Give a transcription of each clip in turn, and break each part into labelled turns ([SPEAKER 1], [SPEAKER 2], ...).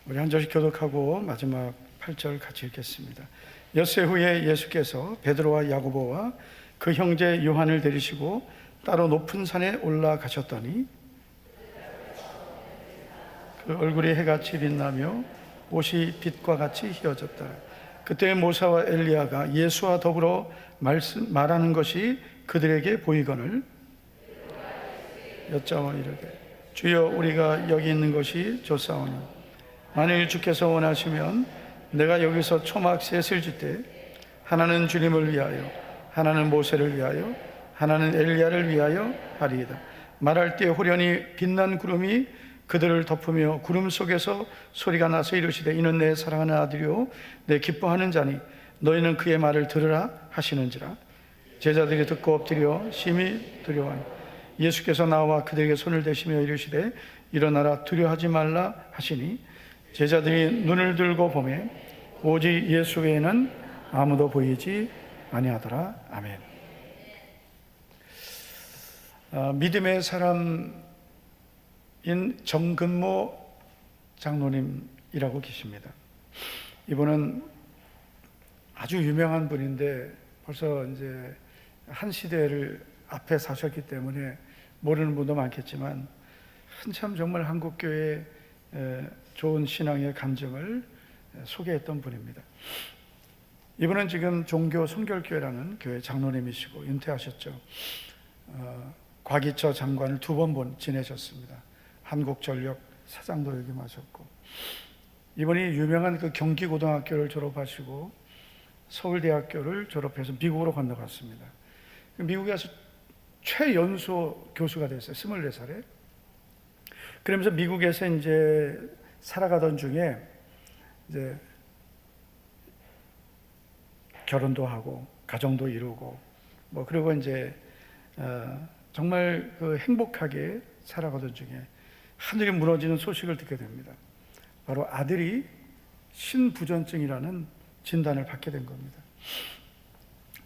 [SPEAKER 1] 우리 한 절씩 교독하고 마지막 8절 같이 읽겠습니다. 엿새 후에 예수께서 베드로와 야고보와 그 형제 요한을 데리시고 따로 높은 산에 올라가셨더니 그 얼굴이 해같이 빛나며 옷이 빛과 같이 휘어졌다. 그때 모세와 엘리야가 예수와 더불어 말하는 것이 그들에게 보이거늘 여짜와 이르되 주여 우리가 여기 있는 것이 좋사오니 만일 주께서 원하시면 내가 여기서 초막 셋을 짓되 하나는 주님을 위하여 하나는 모세를 위하여 하나는 엘리야를 위하여 하리이다. 말할 때 호련히 빛난 구름이 그들을 덮으며 구름 속에서 소리가 나서 이르시되 이는 내 사랑하는 아들이요 내 기뻐하는 자니 너희는 그의 말을 들으라 하시는지라. 제자들이 듣고 엎드려 심히 두려워하니 예수께서 나와 그들에게 손을 대시며 이르시되 일어나라 두려워하지 말라 하시니 제자들이 눈을 들고 보매 오직 예수 외에는 아무도 보이지 아니하더라. 아멘. 믿음의 사람인 정근모 장로님이라고 계십니다. 이분은 아주 유명한 분인데 벌써 이제 한 시대를 앞에 사셨기 때문에 모르는 분도 많겠지만 한참 정말 한국교회의 좋은 신앙의 감정을 소개했던 분입니다. 이분은 지금 종교 성결교회라는 교회 장로님이시고 은퇴하셨죠. 과기처 장관을 2번 지내셨습니다. 한국전력 사장도 역임하셨고, 이분이 유명한 그 경기고등학교를 졸업하시고 서울대학교를 졸업해서 미국으로 건너갔습니다. 미국에서 최연소 교수가 됐어요. 24살에. 그러면서 미국에서 이제 살아가던 중에 이제 결혼도 하고 가정도 이루고 뭐 그리고 이제 정말 그 행복하게 살아가던 중에 하늘이 무너지는 소식을 듣게 됩니다. 바로 아들이 신부전증이라는 진단을 받게 된 겁니다.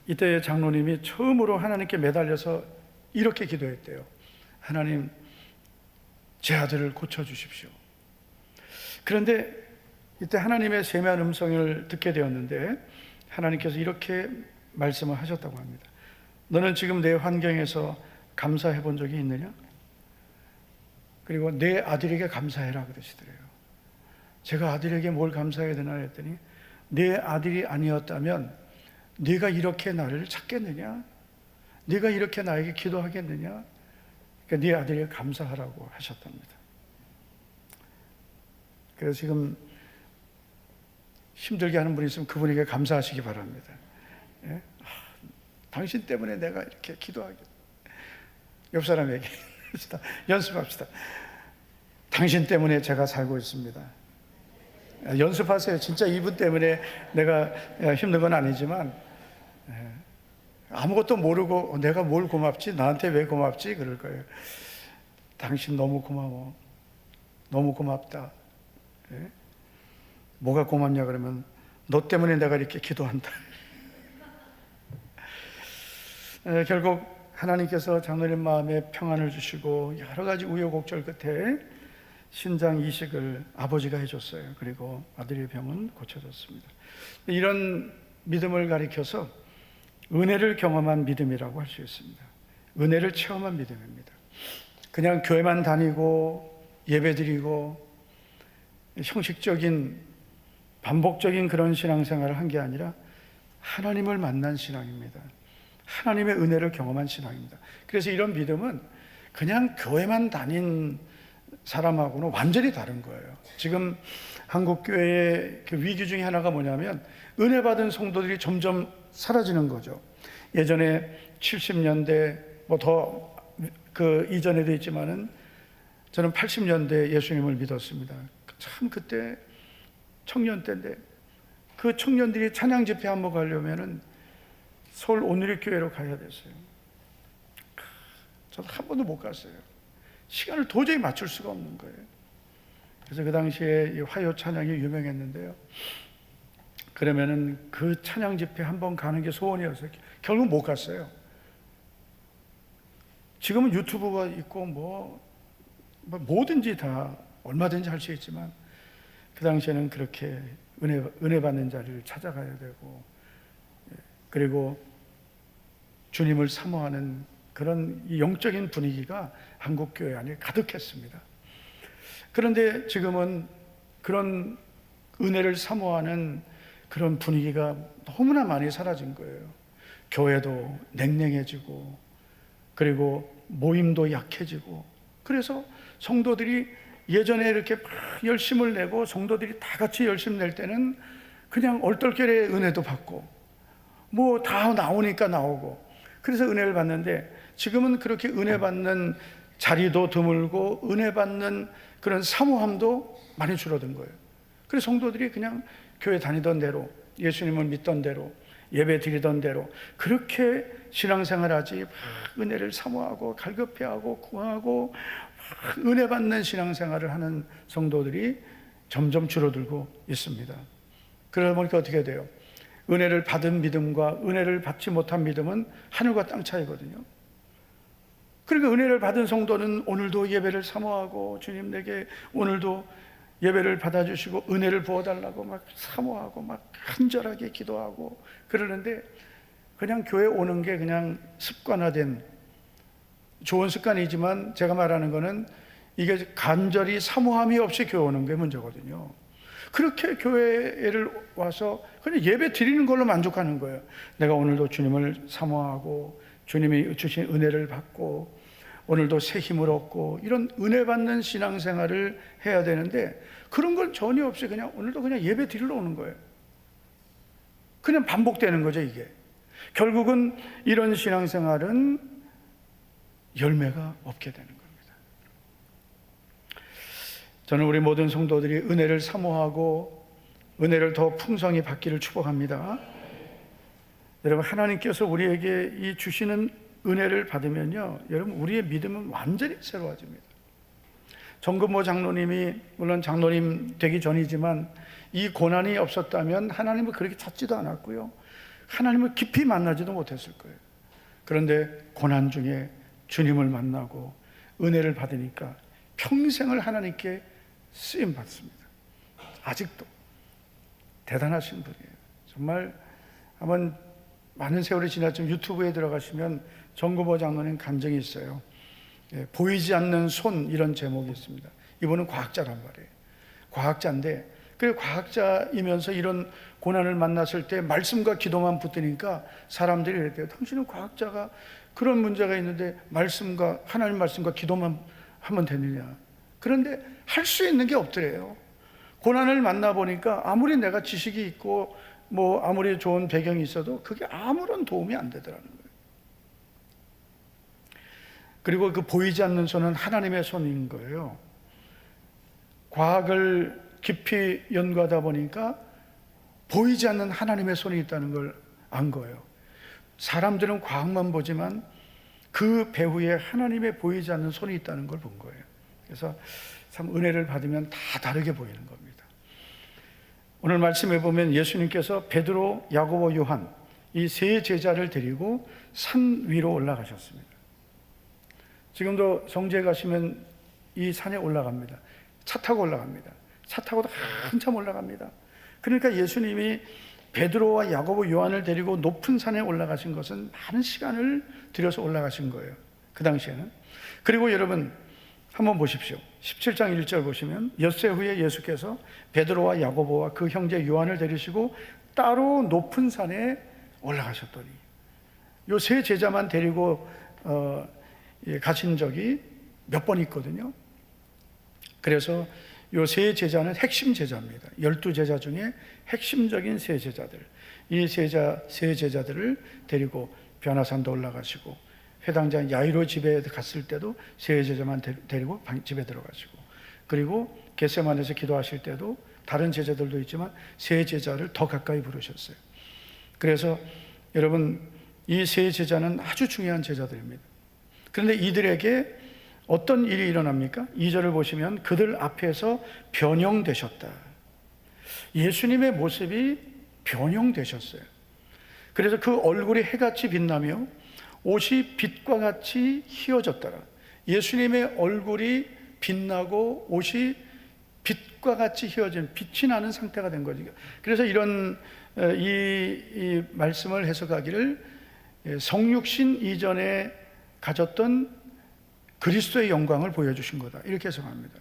[SPEAKER 1] 이때 장로님이 처음으로 하나님께 매달려서 이렇게 기도했대요. 하나님, 제 아들을 고쳐주십시오. 그런데 이때 하나님의 세미한 음성을 듣게 되었는데 하나님께서 이렇게 말씀을 하셨다고 합니다. 너는 지금 내 환경에서 감사해 본 적이 있느냐? 그리고 내 아들에게 감사해라 그러시더래요. 제가 아들에게 뭘 감사해야 되나 했더니 내 아들이 아니었다면 네가 이렇게 나를 찾겠느냐? 네가 이렇게 나에게 기도하겠느냐? 그러니까 네 아들에게 감사하라고 하셨답니다. 그래서 지금 힘들게 하는 분이 있으면 그분에게 감사하시기 바랍니다. 예? 당신 때문에 내가 이렇게 기도하겠다. 옆 사람에게 연습합시다. 당신 때문에 제가 살고 있습니다. 연습하세요. 진짜 이분 때문에 내가 힘든 건 아니지만 아무것도 모르고 내가 뭘 고맙지? 나한테 왜 고맙지? 그럴 거예요. 당신 너무 고마워. 너무 고맙다. 예? 뭐가 고맙냐 그러면 너 때문에 내가 이렇게 기도한다. 결국 하나님께서 장로님 마음에 평안을 주시고 여러 가지 우여곡절 끝에 신장 이식을 아버지가 해줬어요. 그리고 아들의 병은 고쳐졌습니다. 이런 믿음을 가리켜서 은혜를 경험한 믿음이라고 할 수 있습니다. 은혜를 체험한 믿음입니다. 그냥 교회만 다니고 예배드리고 형식적인 반복적인 그런 신앙생활을 한 게 아니라 하나님을 만난 신앙입니다. 하나님의 은혜를 경험한 신앙입니다. 그래서 이런 믿음은 그냥 교회만 다닌 사람하고는 완전히 다른 거예요. 지금 한국교회의 그 위기 중에 하나가 뭐냐면 은혜 받은 성도들이 점점 사라지는 거죠. 예전에 70년대 뭐 더 그 이전에도 있지만은 저는 80년대 예수님을 믿었습니다. 참 그때 청년 때인데 그 청년들이 찬양 집회 한번 가려면은 서울 온누리교회로 가야 됐어요. 저도 한 번도 못 갔어요. 시간을 도저히 맞출 수가 없는 거예요. 그래서 그 당시에 이 화요 찬양이 유명했는데요. 그러면은 그 찬양 집회 한번 가는 게 소원이었어요. 결국 못 갔어요. 지금은 유튜브가 있고 뭐든지 다 얼마든지 할 수 있지만 그 당시에는 그렇게 은혜 받는 자리를 찾아가야 되고, 그리고 주님을 사모하는 그런 영적인 분위기가 한국 교회 안에 가득했습니다. 그런데 지금은 그런 은혜를 사모하는 그런 분위기가 너무나 많이 사라진 거예요. 교회도 냉랭해지고, 그리고 모임도 약해지고, 그래서 성도들이 예전에 이렇게 막 열심을 내고 성도들이 다 같이 열심 낼 때는 그냥 얼떨결에 은혜도 받고 뭐 다 나오니까 나오고, 그래서 은혜를 받는데, 지금은 그렇게 은혜 받는 자리도 드물고 은혜 받는 그런 사모함도 많이 줄어든 거예요. 그래서 성도들이 그냥 교회 다니던 대로, 예수님을 믿던 대로, 예배 드리던 대로 그렇게 신앙생활하지, 막 은혜를 사모하고 갈급해하고 구하고 막 은혜 받는 신앙생활을 하는 성도들이 점점 줄어들고 있습니다. 그러다 보니까 어떻게 돼요? 은혜를 받은 믿음과 은혜를 받지 못한 믿음은 하늘과 땅 차이거든요. 그러니까 은혜를 받은 성도는 오늘도 예배를 사모하고, 주님 내게 오늘도 예배를 받아주시고 은혜를 부어달라고 막 사모하고 막 간절하게 기도하고 그러는데, 그냥 교회 오는 게 그냥 습관화된 좋은 습관이지만, 제가 말하는 거는 이게 간절히 사모함이 없이 교회 오는 게 문제거든요. 그렇게 교회를 와서 그냥 예배 드리는 걸로 만족하는 거예요. 내가 오늘도 주님을 사모하고 주님이 주신 은혜를 받고 오늘도 새 힘을 얻고, 이런 은혜 받는 신앙생활을 해야 되는데 그런 건 전혀 없이 그냥 오늘도 그냥 예배 드리러 오는 거예요. 그냥 반복되는 거죠. 이게 결국은 이런 신앙생활은 열매가 없게 되는 겁니다. 저는 우리 모든 성도들이 은혜를 사모하고 은혜를 더 풍성히 받기를 축복합니다. 여러분, 하나님께서 우리에게 이 주시는 은혜를 받으면요, 여러분, 우리의 믿음은 완전히 새로워집니다. 정금모 장로님이, 물론 장로님 되기 전이지만 이 고난이 없었다면 하나님을 그렇게 찾지도 않았고요, 하나님을 깊이 만나지도 못했을 거예요. 그런데 고난 중에 주님을 만나고 은혜를 받으니까 평생을 하나님께 쓰임 받습니다. 아직도 대단하신 분이에요. 정말 한번 많은 세월이 지났지만 유튜브에 들어가시면 정금모 장로님 간증이 있어요. 보이지 않는 손, 이런 제목이 있습니다. 이분은 과학자란 말이에요. 과학자인데, 그 과학자이면서 이런 고난을 만났을 때 말씀과 기도만 붙으니까 사람들이 이랬대요. 당신은 과학자가 그런 문제가 있는데 말씀과, 하나님 말씀과 기도만 하면 되느냐. 그런데 할 수 있는 게 없더래요. 고난을 만나보니까 아무리 내가 지식이 있고 뭐 아무리 좋은 배경이 있어도 그게 아무런 도움이 안 되더라는 거예요. 그리고 그 보이지 않는 손은 하나님의 손인 거예요. 과학을 깊이 연구하다 보니까 보이지 않는 하나님의 손이 있다는 걸 안 거예요. 사람들은 과학만 보지만 그 배후에 하나님의 보이지 않는 손이 있다는 걸 본 거예요. 그래서 참 은혜를 받으면 다 다르게 보이는 겁니다. 오늘 말씀해 보면 예수님께서 베드로, 야고보, 요한 이 세 제자를 데리고 산 위로 올라가셨습니다. 지금도 성지에 가시면 이 산에 올라갑니다. 차 타고 올라갑니다. 차 타고도 한참 올라갑니다. 그러니까 예수님이 베드로와 야고보, 요한을 데리고 높은 산에 올라가신 것은 많은 시간을 들여서 올라가신 거예요. 그 당시에는. 그리고 여러분 한번 보십시오. 17장 1절 보시면 엿새 후에 예수께서 베드로와 야고보와 그 형제 요한을 데리시고 따로 높은 산에 올라가셨더니, 요 세 제자만 데리고 가신 적이 몇 번 있거든요. 그래서 요 세 제자는 핵심 제자입니다. 12제자 중에 핵심적인 세 제자들, 이 세 제자들을 데리고 변화산도 올라가시고, 회당장 야이로 집에 갔을 때도 세 제자만 데리고 집에 들어가시고, 그리고 겟세마네에서 기도하실 때도 다른 제자들도 있지만 세 제자를 더 가까이 부르셨어요. 그래서 여러분, 이 세 제자는 아주 중요한 제자들입니다. 그런데 이들에게 어떤 일이 일어납니까? 2절을 보시면 그들 앞에서 변형되셨다. 예수님의 모습이 변형되셨어요. 그래서 그 얼굴이 해같이 빛나며 옷이 빛과 같이 휘어졌더라. 예수님의 얼굴이 빛나고 옷이 빛과 같이 휘어진 빛이 나는 상태가 된 거죠. 그래서 이런 이 말씀을 해석하기를 성육신 이전에 가졌던 그리스도의 영광을 보여주신 거다, 이렇게 해석합니다.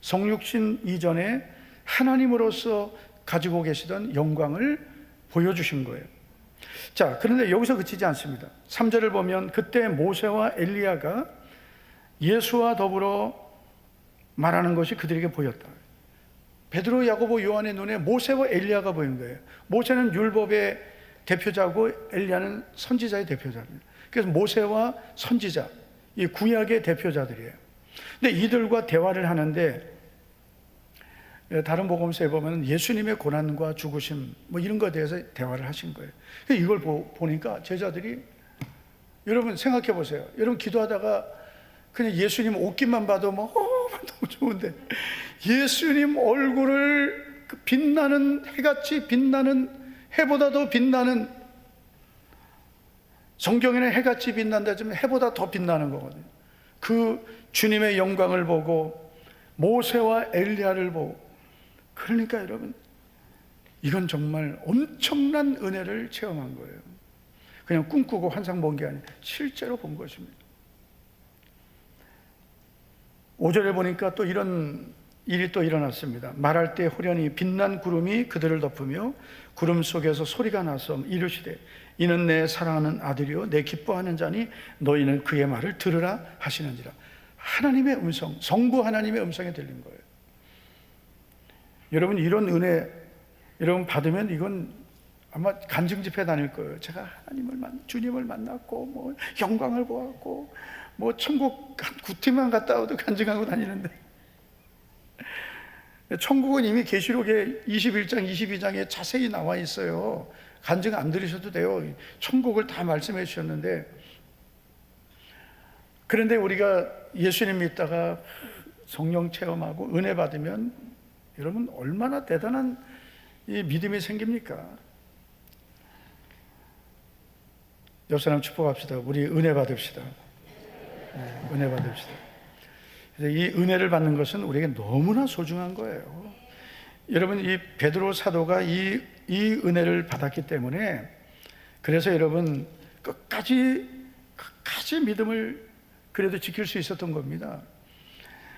[SPEAKER 1] 성육신 이전에 하나님으로서 가지고 계시던 영광을 보여주신 거예요. 자, 그런데 여기서 그치지 않습니다. 3절을 보면 그때 모세와 엘리야가 예수와 더불어 말하는 것이 그들에게 보였다. 베드로, 야고보, 요한의 눈에 모세와 엘리야가 보인 거예요. 모세는 율법의 대표자고 엘리야는 선지자의 대표자입니다. 그래서 모세와 선지자, 이 구약의 대표자들이에요. 근데 이들과 대화를 하는데 다른 복음서에 보면 예수님의 고난과 죽으심 뭐 이런 것에 대해서 대화를 하신 거예요. 이걸 보니까 제자들이, 여러분 생각해 보세요. 여러분 기도하다가 그냥 예수님 옷깃만 봐도 뭐 너무 좋은데 예수님 얼굴을 빛나는 해같이 빛나는, 해보다 더 빛나는, 성경에는 해같이 빛난다 하지만 해보다 더 빛나는 거거든요. 그 주님의 영광을 보고 모세와 엘리야를 보고, 그러니까 여러분 이건 정말 엄청난 은혜를 체험한 거예요. 그냥 꿈꾸고 환상 본 게 아니라 실제로 본 것입니다. 5절에 보니까 또 이런 일이 또 일어났습니다. 말할 때 호련히 빛난 구름이 그들을 덮으며 구름 속에서 소리가 나서 이르시되 이는 내 사랑하는 아들이요 내 기뻐하는 자니 너희는 그의 말을 들으라 하시는지라. 하나님의 음성, 성부 하나님의 음성이 들린 거예요. 여러분 이런 은혜 여러분 받으면 이건 아마 간증 집회 다닐 거예요. 제가 주님을 만났고 뭐 영광을 보았고 뭐 천국 한 9팀만 갔다 와도 간증하고 다니는데, 천국은 이미 계시록의 21장 22장에 자세히 나와 있어요. 간증 안 들으셔도 돼요. 천국을 다 말씀해 주셨는데, 그런데 우리가 예수님 믿다가 성령 체험하고 은혜 받으면 여러분 얼마나 대단한 이 믿음이 생깁니까? 옆 사람 축복합시다. 우리 은혜 받읍시다. 네, 은혜 받읍시다. 이 은혜를 받는 것은 우리에게 너무나 소중한 거예요. 여러분 이 베드로 사도가 이 은혜를 받았기 때문에, 그래서 여러분 끝까지 믿음을 그래도 지킬 수 있었던 겁니다.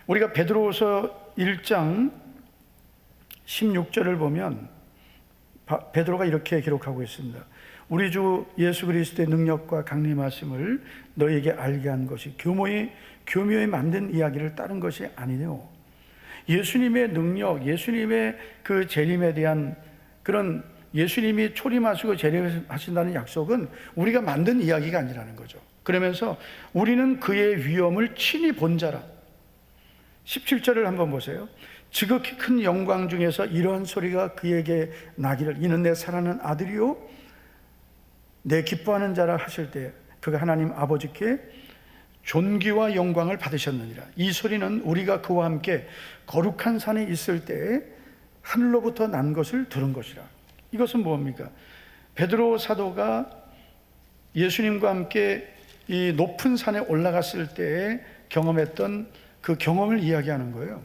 [SPEAKER 1] 우리가 베드로서 1장 16절을 보면 베드로가 이렇게 기록하고 있습니다. 우리 주 예수 그리스도의 능력과 강림하심을 너희에게 알게 한 것이 교묘히 만든 이야기를 따른 것이 아니뇨. 예수님의 능력, 예수님의 그 재림에 대한 그런, 예수님이 초림하시고 재림하신다는 약속은 우리가 만든 이야기가 아니라는 거죠. 그러면서 우리는 그의 위엄을 친히 본 자라. 17절을 한번 보세요. 지극히 큰 영광 중에서 이러한 소리가 그에게 나기를 이는 내 사랑하는 아들이요 내 기뻐하는 자라 하실 때 그가 하나님 아버지께 존귀와 영광을 받으셨느니라. 이 소리는 우리가 그와 함께 거룩한 산에 있을 때에 하늘로부터 난 것을 들은 것이라. 이것은 뭡니까? 베드로 사도가 예수님과 함께 이 높은 산에 올라갔을 때에 경험했던 그 경험을 이야기하는 거예요.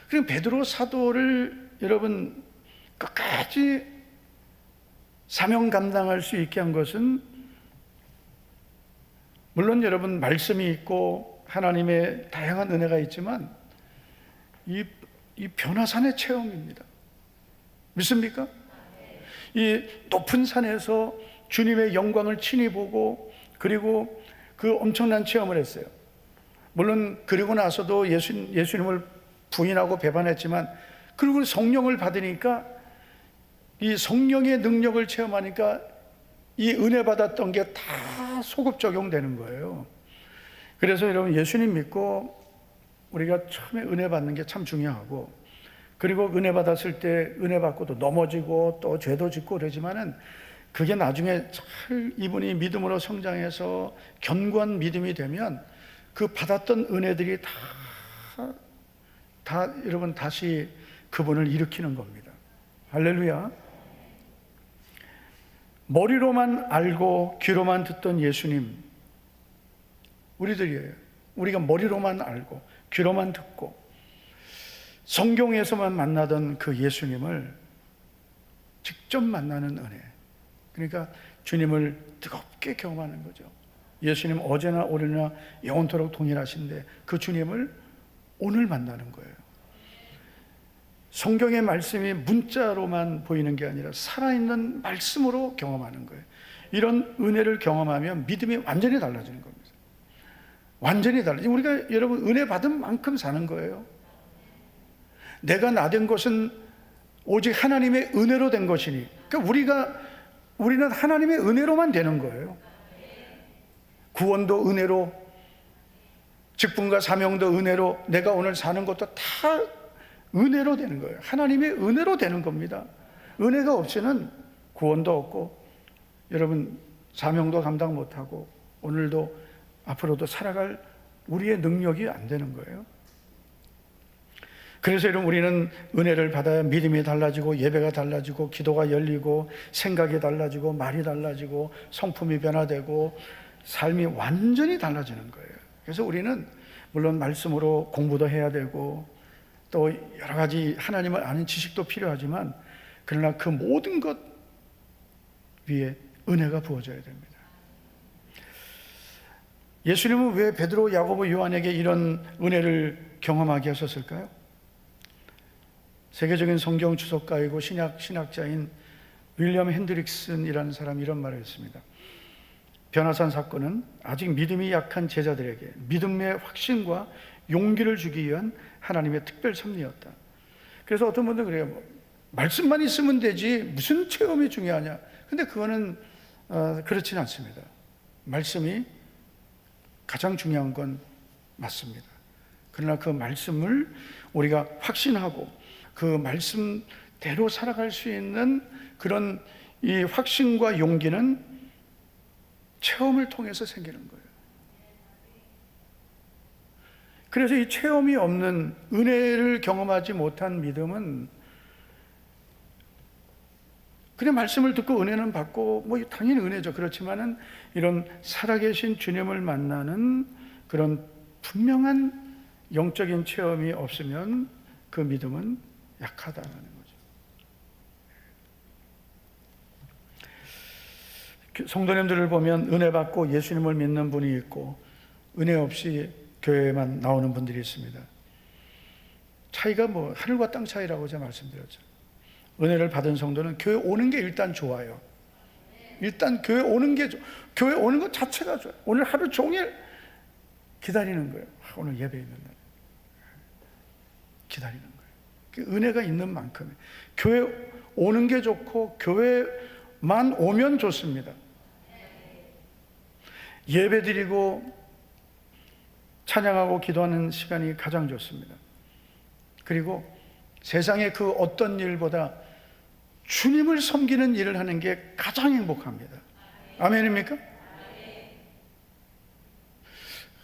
[SPEAKER 1] 그럼 베드로 사도를 여러분 끝까지 사명 감당할 수 있게 한 것은 물론 여러분 말씀이 있고 하나님의 다양한 은혜가 있지만 이 변화산의 체험입니다. 믿습니까? 이 높은 산에서 주님의 영광을 친히 보고 그리고 그 엄청난 체험을 했어요. 물론 그리고 나서도 예수님을 부인하고 배반했지만 그리고 성령을 받으니까 이 성령의 능력을 체험하니까 이 은혜 받았던 게 다 소급 적용되는 거예요. 그래서 여러분 예수님 믿고 우리가 처음에 은혜 받는 게 참 중요하고, 그리고 은혜 받았을 때 은혜 받고도 넘어지고 또 죄도 짓고 그러지만은 그게 나중에 잘 이분이 믿음으로 성장해서 견고한 믿음이 되면 그 받았던 은혜들이 다 여러분 다시 그분을 일으키는 겁니다. 할렐루야. 머리로만 알고 귀로만 듣던 예수님, 우리들이에요. 우리가 머리로만 알고 귀로만 듣고 성경에서만 만나던 그 예수님을 직접 만나는 은혜. 그러니까 주님을 뜨겁게 경험하는 거죠. 예수님 어제나 오늘이나 영원토록 동일하신데 그 주님을 오늘 만나는 거예요. 성경의 말씀이 문자로만 보이는 게 아니라 살아있는 말씀으로 경험하는 거예요. 이런 은혜를 경험하면 믿음이 완전히 달라지는 겁니다. 완전히 달라지죠. 우리가 여러분 은혜 받은 만큼 사는 거예요. 내가 나 된 것은 오직 하나님의 은혜로 된 것이니, 그러니까 우리는 하나님의 은혜로만 되는 거예요. 구원도 은혜로, 직분과 사명도 은혜로, 내가 오늘 사는 것도 다 은혜로 되는 거예요. 하나님의 은혜로 되는 겁니다. 은혜가 없이는 구원도 없고 여러분 사명도 감당 못하고 오늘도 앞으로도 살아갈 우리의 능력이 안 되는 거예요. 그래서 여러분 우리는 은혜를 받아야 믿음이 달라지고 예배가 달라지고 기도가 열리고 생각이 달라지고 말이 달라지고 성품이 변화되고 삶이 완전히 달라지는 거예요. 그래서 우리는 물론 말씀으로 공부도 해야 되고 또 여러 가지 하나님을 아는 지식도 필요하지만 그러나 그 모든 것 위에 은혜가 부어져야 됩니다. 예수님은 왜 베드로, 야고보, 요한에게 이런 은혜를 경험하게 하셨을까요? 세계적인 성경 주석가이고 신학자인 윌리엄 핸드릭슨이라는 사람이 이런 말을 했습니다. 변화산 사건은 아직 믿음이 약한 제자들에게 믿음의 확신과 용기를 주기 위한 하나님의 특별 섭리였다. 그래서 어떤 분들은 그래요. 말씀만 있으면 되지 무슨 체험이 중요하냐. 근데 그거는 그렇지는 않습니다. 말씀이 가장 중요한 건 맞습니다. 그러나 그 말씀을 우리가 확신하고 그 말씀대로 살아갈 수 있는 그런 이 확신과 용기는 체험을 통해서 생기는 거예요. 그래서 이 체험이 없는 은혜를 경험하지 못한 믿음은 그냥 말씀을 듣고 은혜는 받고 뭐 당연히 은혜죠. 그렇지만은 이런 살아계신 주님을 만나는 그런 분명한 영적인 체험이 없으면 그 믿음은 약하다는 거죠. 성도님들을 보면 은혜 받고 예수님을 믿는 분이 있고 은혜 없이 교회에만 나오는 분들이 있습니다. 차이가 뭐 하늘과 땅 차이라고 제가 말씀드렸죠. 은혜를 받은 성도는 교회 오는 게 일단 좋아요. 일단 교회 오는 게 교회 오는 것 자체가 좋아요. 오늘 하루 종일 기다리는 거예요. 오늘 예배 있는 날 기다리는 거예요. 은혜가 있는 만큼 교회 오는 게 좋고 교회만 오면 좋습니다. 예배 드리고 찬양하고 기도하는 시간이 가장 좋습니다. 그리고 세상의 그 어떤 일보다 주님을 섬기는 일을 하는 게 가장 행복합니다. 아멘입니까?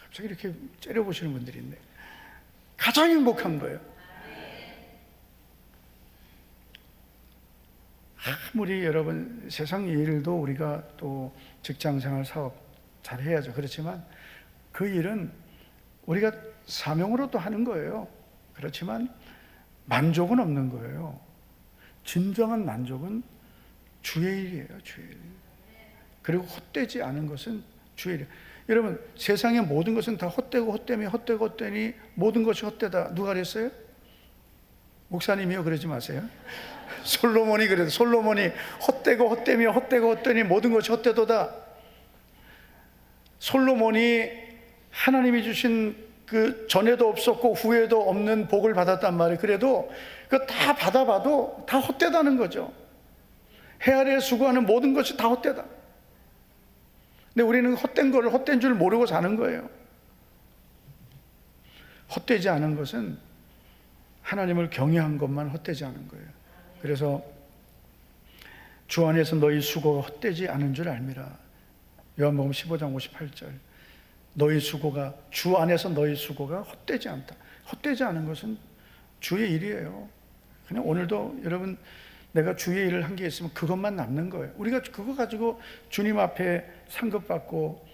[SPEAKER 1] 갑자기 이렇게 째려보시는 분들이 있네. 가장 행복한 거예요. 아무리 여러분 세상 일도 우리가 또 직장생활 사업 잘 해야죠. 그렇지만 그 일은 우리가 사명으로 또 하는 거예요. 그렇지만 만족은 없는 거예요. 진정한 만족은 주의 일이에요. 주의 일. 그리고 헛되지 않은 것은 주의 일. 여러분 세상의 모든 것은 다 헛되고 헛되며 헛되고 헛되니 모든 것이 헛되다. 누가 그랬어요? 목사님이요. 그러지 마세요. 솔로몬이 그래도 솔로몬이 헛되고 헛되며 헛되고 헛되니 모든 것이 헛되도다. 솔로몬이 하나님이 주신 그 전에도 없었고 후에도 없는 복을 받았단 말이에요. 그래도 그 다 받아봐도 다 헛되다는 거죠. 해 아래 수고하는 모든 것이 다 헛되다. 근데 우리는 헛된 거를 헛된 줄 모르고 사는 거예요. 헛되지 않은 것은 하나님을 경외한 것만 헛되지 않은 거예요. 그래서 주 안에서 너희 수고가 헛되지 않은 줄 알미라. 요한복음 15장 58절. 너희 수고가 주 안에서 너희 수고가 헛되지 않다. 헛되지 않은 것은 주의 일이에요. 그냥 오늘도 여러분 내가 주의 일을 한 게 있으면 그것만 남는 거예요. 우리가 그거 가지고 주님 앞에 상급받고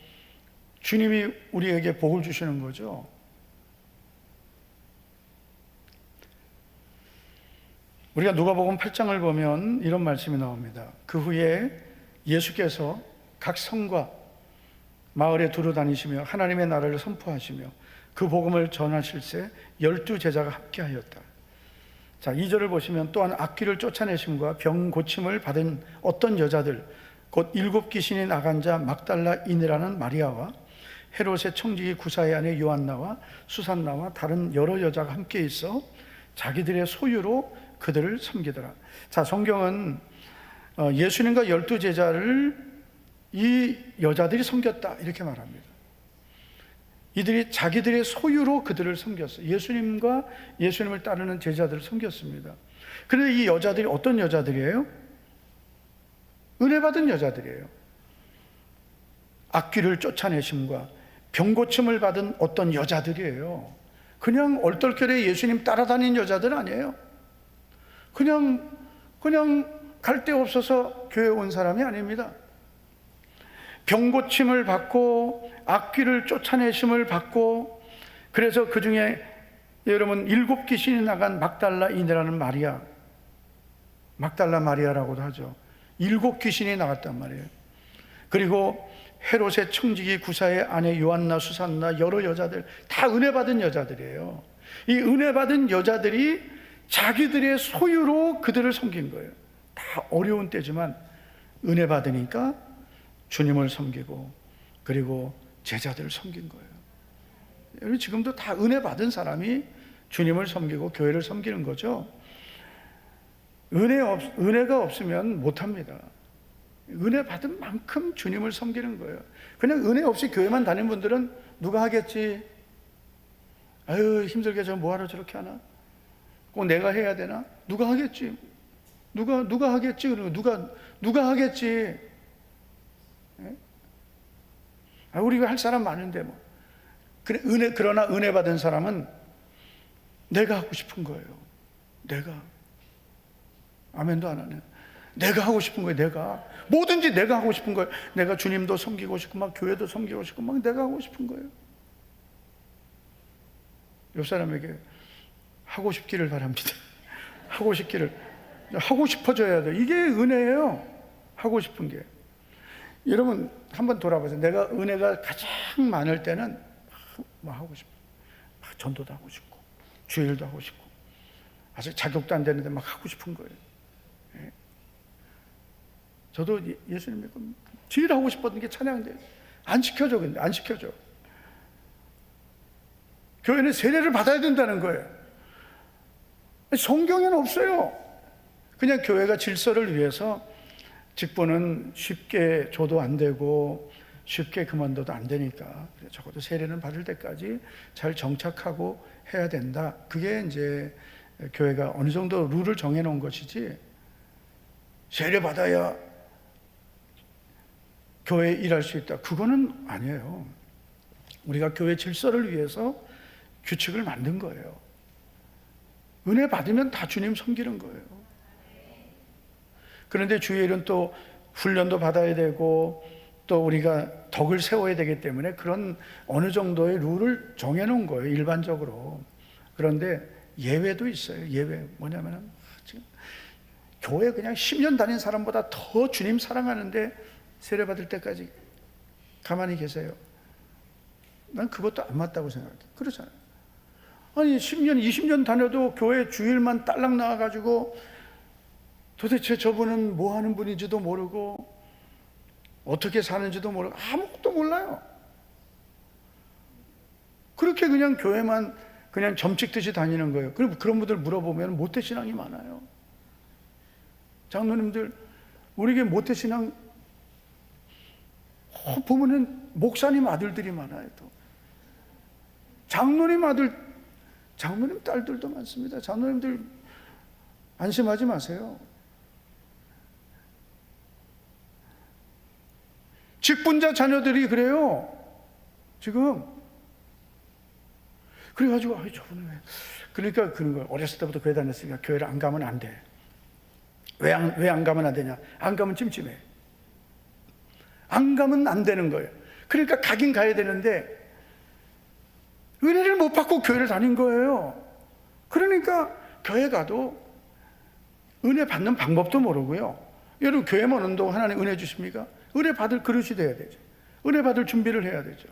[SPEAKER 1] 주님이 우리에게 복을 주시는 거죠. 우리가 누가복음 8장을 보면 이런 말씀이 나옵니다. 그 후에 예수께서 각 성과 마을에 두루 다니시며 하나님의 나라를 선포하시며 그 복음을 전하실새 12제자가 함께하였다. 자, 2절을 보시면 또한 악귀를 쫓아내심과 병 고침을 받은 어떤 여자들 곧 7 귀신이 나간 자 막달라인이라는 마리아와 헤롯의 청지기 구사의 아내 요한나와 수산나와 다른 여러 여자가 함께 있어 자기들의 소유로 그들을 섬기더라. 자, 성경은 예수님과 12제자를 이 여자들이 섬겼다 이렇게 말합니다. 이들이 자기들의 소유로 그들을 섬겼어요. 예수님과 예수님을 따르는 제자들을 섬겼습니다. 그런데 이 여자들이 어떤 여자들이에요? 은혜 받은 여자들이에요. 악귀를 쫓아내심과 병고침을 받은 어떤 여자들이에요. 그냥 얼떨결에 예수님 따라다닌 여자들 아니에요. 그냥 갈 데 없어서 교회 온 사람이 아닙니다. 병고침을 받고 악귀를 쫓아내심을 받고, 그래서 그 중에 여러분 7 귀신이 나간 막달라인이라는 마리아, 막달라 마리아라고도 하죠. 7 귀신이 나갔단 말이에요. 그리고 헤롯의 청지기 구사의 아내 요한나, 수산나, 여러 여자들, 다 은혜 받은 여자들이에요. 이 은혜 받은 여자들이 자기들의 소유로 그들을 섬긴 거예요. 다 어려운 때지만 은혜 받으니까 주님을 섬기고 그리고 제자들을 섬긴 거예요. 여러분, 지금도 다 은혜 받은 사람이 주님을 섬기고 교회를 섬기는 거죠. 은혜가 없으면 못합니다. 은혜 받은 만큼 주님을 섬기는 거예요. 그냥 은혜 없이 교회만 다니는 분들은 누가 하겠지? 아유, 힘들게 저 뭐하러 저렇게 하나? 꼭 내가 해야 되나? 누가 하겠지? 누가 하겠지? 그러면 누가 하겠지? 아, 우리가 할 사람 많은데 뭐. 그러나 은혜 받은 사람은 내가 하고 싶은 거예요. 내가. 아멘도 안 하네. 내가 하고 싶은 거예요. 내가. 뭐든지 내가 하고 싶은 거예요. 내가 주님도 섬기고 싶고 막 교회도 섬기고 싶고 막 내가 하고 싶은 거예요. 옆 사람에게 하고 싶기를 바랍니다. 하고 싶어져야 돼. 이게 은혜예요. 하고 싶은 게. 여러분 한번 돌아보세요. 내가 은혜가 가장 많을 때는 뭐 하고 싶어. 전도도 하고 싶고 주일도 하고 싶고 아직 자격도 안 되는데 막 하고 싶은 거예요. 예. 저도 예수님 믿고 제일 하고 싶었던 게 찬양인데 안 시켜줘. 근데 안 시켜줘. 교회는 세례를 받아야 된다는 거예요. 성경에는 없어요. 그냥 교회가 질서를 위해서 직분은 쉽게 줘도 안 되고 쉽게 그만둬도 안 되니까 적어도 세례는 받을 때까지 잘 정착하고 해야 된다. 그게 이제 교회가 어느 정도 룰을 정해놓은 것이지, 세례 받아야 교회에 일할 수 있다, 그거는 아니에요. 우리가 교회 질서를 위해서 규칙을 만든 거예요. 은혜 받으면 다 주님 섬기는 거예요. 그런데 주일은 또 훈련도 받아야 되고 또 우리가 덕을 세워야 되기 때문에 그런 어느 정도의 룰을 정해놓은 거예요, 일반적으로. 그런데 예외도 있어요. 예외 뭐냐면 지금 교회 그냥 10년 다닌 사람보다 더 주님 사랑하는데 세례 받을 때까지 가만히 계세요. 난 그것도 안 맞다고 생각해. 그렇잖아요. 아니 10년 20년 다녀도 교회 주일만 딸랑 나와가지고 도대체 저분은 뭐 하는 분인지도 모르고 어떻게 사는지도 모르고 아무것도 몰라요. 그렇게 그냥 교회만 그냥 점찍듯이 다니는 거예요. 그리고 그런 분들 물어보면 모태신앙이 많아요. 장로님들, 우리에게 모태신앙 보면은 목사님 아들들이 많아요. 또 장로님 딸들도 많습니다. 장로님들 안심하지 마세요. 직분자 자녀들이 그래요. 지금. 그래가지고 저분은 왜? 그러니까 그런 걸 어렸을 때부터 교회 다녔으니까 교회를 안 가면 안 돼. 왜 안 가면 안 되냐? 안 가면 찜찜해. 안 가면 안 되는 거예요. 그러니까 가긴 가야 되는데 은혜를 못 받고 교회를 다닌 거예요. 그러니까 교회 가도 은혜 받는 방법도 모르고요. 여러분 교회만 오는 동안 하나님 은혜 주십니까? 은혜 받을 그릇이 돼야 되죠. 은혜 받을 준비를 해야 되죠.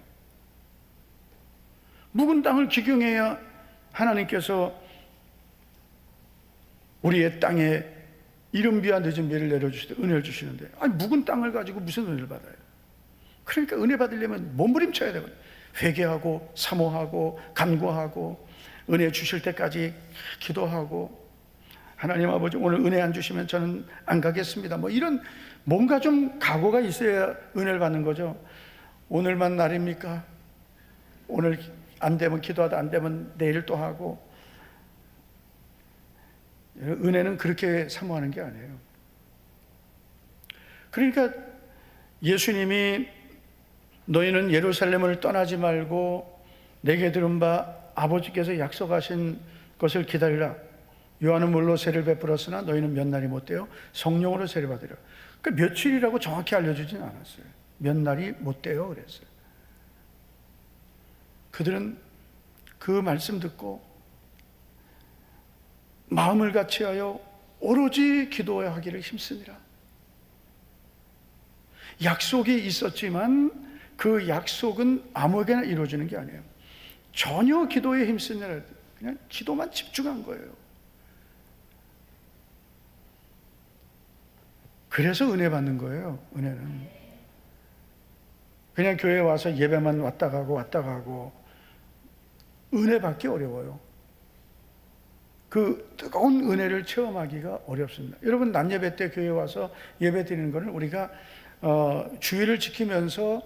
[SPEAKER 1] 묵은 땅을 기경해야 하나님께서 우리의 땅에 이른 비와 늦은 비를 내려주시되 은혜를 주시는데, 아니 묵은 땅을 가지고 무슨 은혜를 받아요? 그러니까 은혜 받으려면 몸부림쳐야 되거든요. 회개하고 사모하고 간구하고 은혜 주실 때까지 기도하고, 하나님 아버지 오늘 은혜 안 주시면 저는 안 가겠습니다, 뭐 이런 뭔가 좀 각오가 있어야 은혜를 받는 거죠. 오늘만 날입니까? 오늘 안 되면 기도하다 안 되면 내일 또 하고. 은혜는 그렇게 사모하는 게 아니에요. 그러니까 예수님이 너희는 예루살렘을 떠나지 말고 내게 들은 바 아버지께서 약속하신 것을 기다리라. 요한은 물로 세를 베풀었으나 너희는 몇 날이 못되어 성령으로 세를 받으라. 그러니까 며칠이라고 정확히 알려주진 않았어요. 몇 날이 못되어 그랬어요. 그들은 그 말씀 듣고 마음을 같이하여 오로지 기도하기를 힘쓰니라. 약속이 있었지만 그 약속은 아무에게나 이루어지는 게 아니에요. 전혀 기도에 힘쓰느라 그냥 기도만 집중한 거예요. 그래서 은혜 받는 거예요. 은혜는 그냥 교회에 와서 예배만 왔다 가고 은혜 받기 어려워요. 그 뜨거운 은혜를 체험하기가 어렵습니다. 여러분 낮 예배 때 교회에 와서 예배 드리는 것은 우리가 주의를 지키면서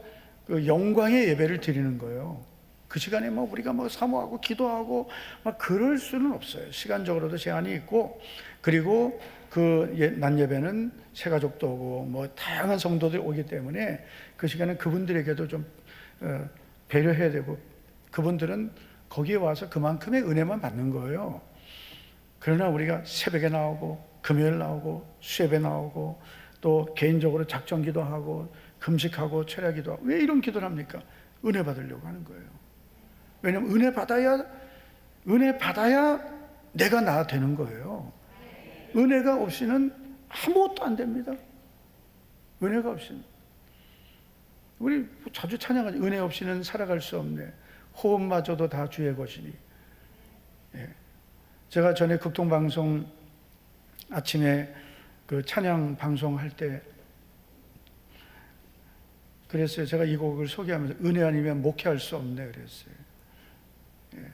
[SPEAKER 1] 그 영광의 예배를 드리는 거예요. 그 시간에 뭐 우리가 뭐 사모하고 기도하고 막 그럴 수는 없어요. 시간적으로도 제한이 있고, 그리고 그 낮 예배는 새 가족도 오고 뭐 다양한 성도들이 오기 때문에 그 시간은 그분들에게도 좀 배려해야 되고, 그분들은 거기에 와서 그만큼의 은혜만 받는 거예요. 그러나 우리가 새벽에 나오고 금요일 나오고 수요일에 나오고 또 개인적으로 작정 기도하고 금식하고 철야 기도하고, 왜 이런 기도를 합니까? 은혜 받으려고 하는 거예요. 왜냐하면 은혜 받아야 내가 나 되는 거예요. 은혜가 없이는 아무것도 안 됩니다. 은혜가 없이는. 우리 자주 찬양하죠. 은혜 없이는 살아갈 수 없네. 호흡마저도 다 주의 것이니. 예. 제가 전에 극동방송 아침에 그 찬양 방송할 때 그랬어요. 제가 이 곡을 소개하면서 은혜 아니면 목회할 수 없네 그랬어요. 예.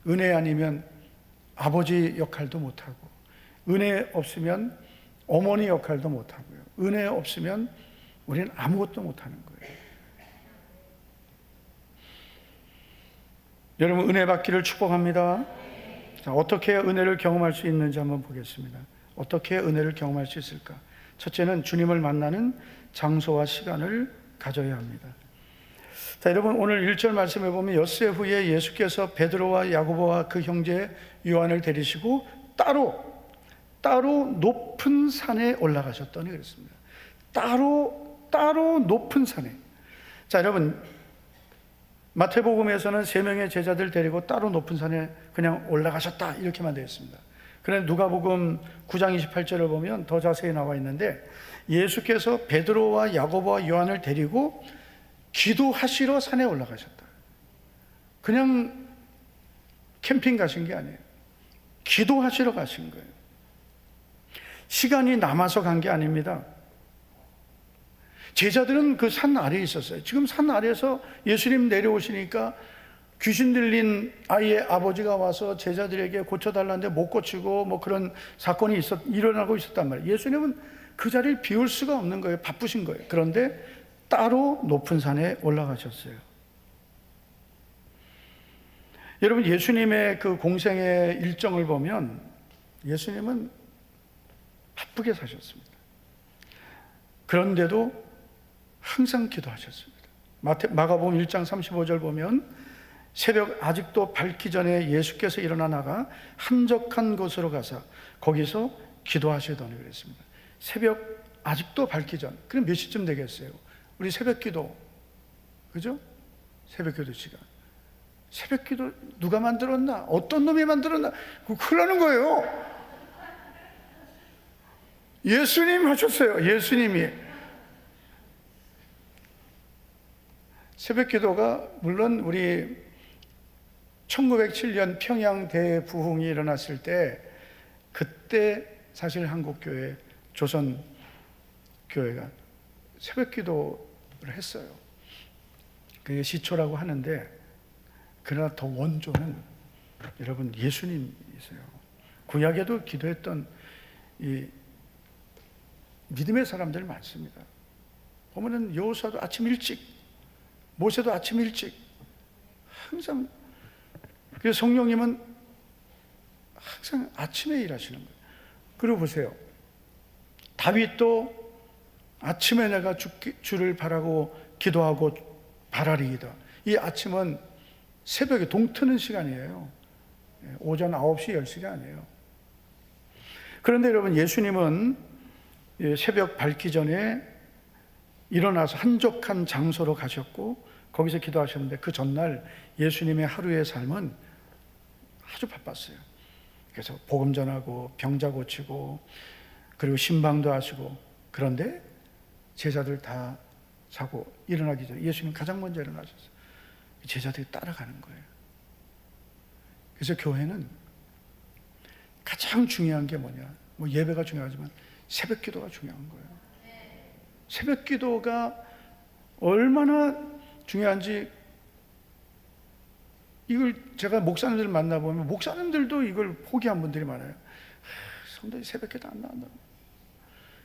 [SPEAKER 1] 은혜 아니면 아버지 역할도 못하고, 은혜 없으면 어머니 역할도 못하고요. 은혜 없으면 우리는 아무것도 못하는 거예요. 여러분 은혜 받기를 축복합니다. 자, 어떻게 은혜를 경험할 수 있는지 한번 보겠습니다. 어떻게 은혜를 경험할 수 있을까? 첫째는 주님을 만나는 장소와 시간을 가져야 합니다. 자, 여러분 오늘 1절 말씀에 보면 엿새 후에 예수께서 베드로와 야고보와 그 형제 요한을 데리시고 따로 높은 산에 올라가셨더니 그랬습니다. 따로 높은 산에. 자, 여러분 마태복음에서는 3명의 제자들 데리고 따로 높은 산에 그냥 올라가셨다 이렇게만 되어 있습니다. 그런데 누가복음 9장 28절을 보면 더 자세히 나와 있는데, 예수께서 베드로와 야고보와 요한을 데리고 기도하시러 산에 올라가셨다. 그냥 캠핑 가신 게 아니에요. 기도하시러 가신 거예요. 시간이 남아서 간 게 아닙니다. 제자들은 그 산 아래에 있었어요. 지금 산 아래에서 예수님 내려오시니까 귀신 들린 아이의 아버지가 와서 제자들에게 고쳐달라는데 못 고치고 뭐 그런 사건이 일어나고 있었단 말이에요. 예수님은 그 자리를 비울 수가 없는 거예요. 바쁘신 거예요. 그런데 따로 높은 산에 올라가셨어요. 여러분 예수님의 그 공생의 일정을 보면 예수님은 바쁘게 사셨습니다. 그런데도 항상 기도하셨습니다. 마가복음 1장 35절 보면 새벽 아직도 밝기 전에 예수께서 일어나 나가 한적한 곳으로 가서 거기서 기도하시더니 그랬습니다. 새벽 아직도 밝기 전. 그럼 몇 시쯤 되겠어요? 우리 새벽 기도, 그죠? 새벽 기도 시간. 새벽 기도 누가 만들었나? 어떤 놈이 만들었나? 그거 큰일 나는 거예요. 예수님 하셨어요. 예수님이. 새벽 기도가 물론 우리 1907년 평양 대부흥이 일어났을 때 그때 사실 한국교회, 조선교회가 새벽 기도를 했어요. 그게 시초라고 하는데, 그러나 더 원조는 여러분 예수님이세요. 구약에도 기도했던 이 믿음의 사람들 많습니다. 보면은 여호수아도 아침 일찍, 모세도 아침 일찍, 항상. 그래서 성령님은 항상 아침에 일하시는 거예요. 그리고 보세요. 다윗도 아침에 내가 주를 바라고 기도하고 바라리이다. 이 아침은 새벽에 동트는 시간이에요. 오전 9시, 10시가 아니에요. 그런데 여러분, 예수님은 새벽 밝기 전에 일어나서 한적한 장소로 가셨고 거기서 기도하셨는데, 그 전날 예수님의 하루의 삶은 아주 바빴어요. 그래서 복음 전하고 병자 고치고 그리고 신방도 하시고, 그런데 제자들 다 자고 일어나기 전에 예수님 가장 먼저 일어나셨어요. 제자들이 따라가는 거예요. 그래서 교회는 가장 중요한 게 뭐냐? 뭐 예배가 중요하지만 새벽 기도가 중요한 거예요. 새벽 기도가 얼마나 중요한지, 이걸 제가 목사님들 만나보면 목사님들도 이걸 포기한 분들이 많아요. 성도들이 새벽 기도 안 나온다.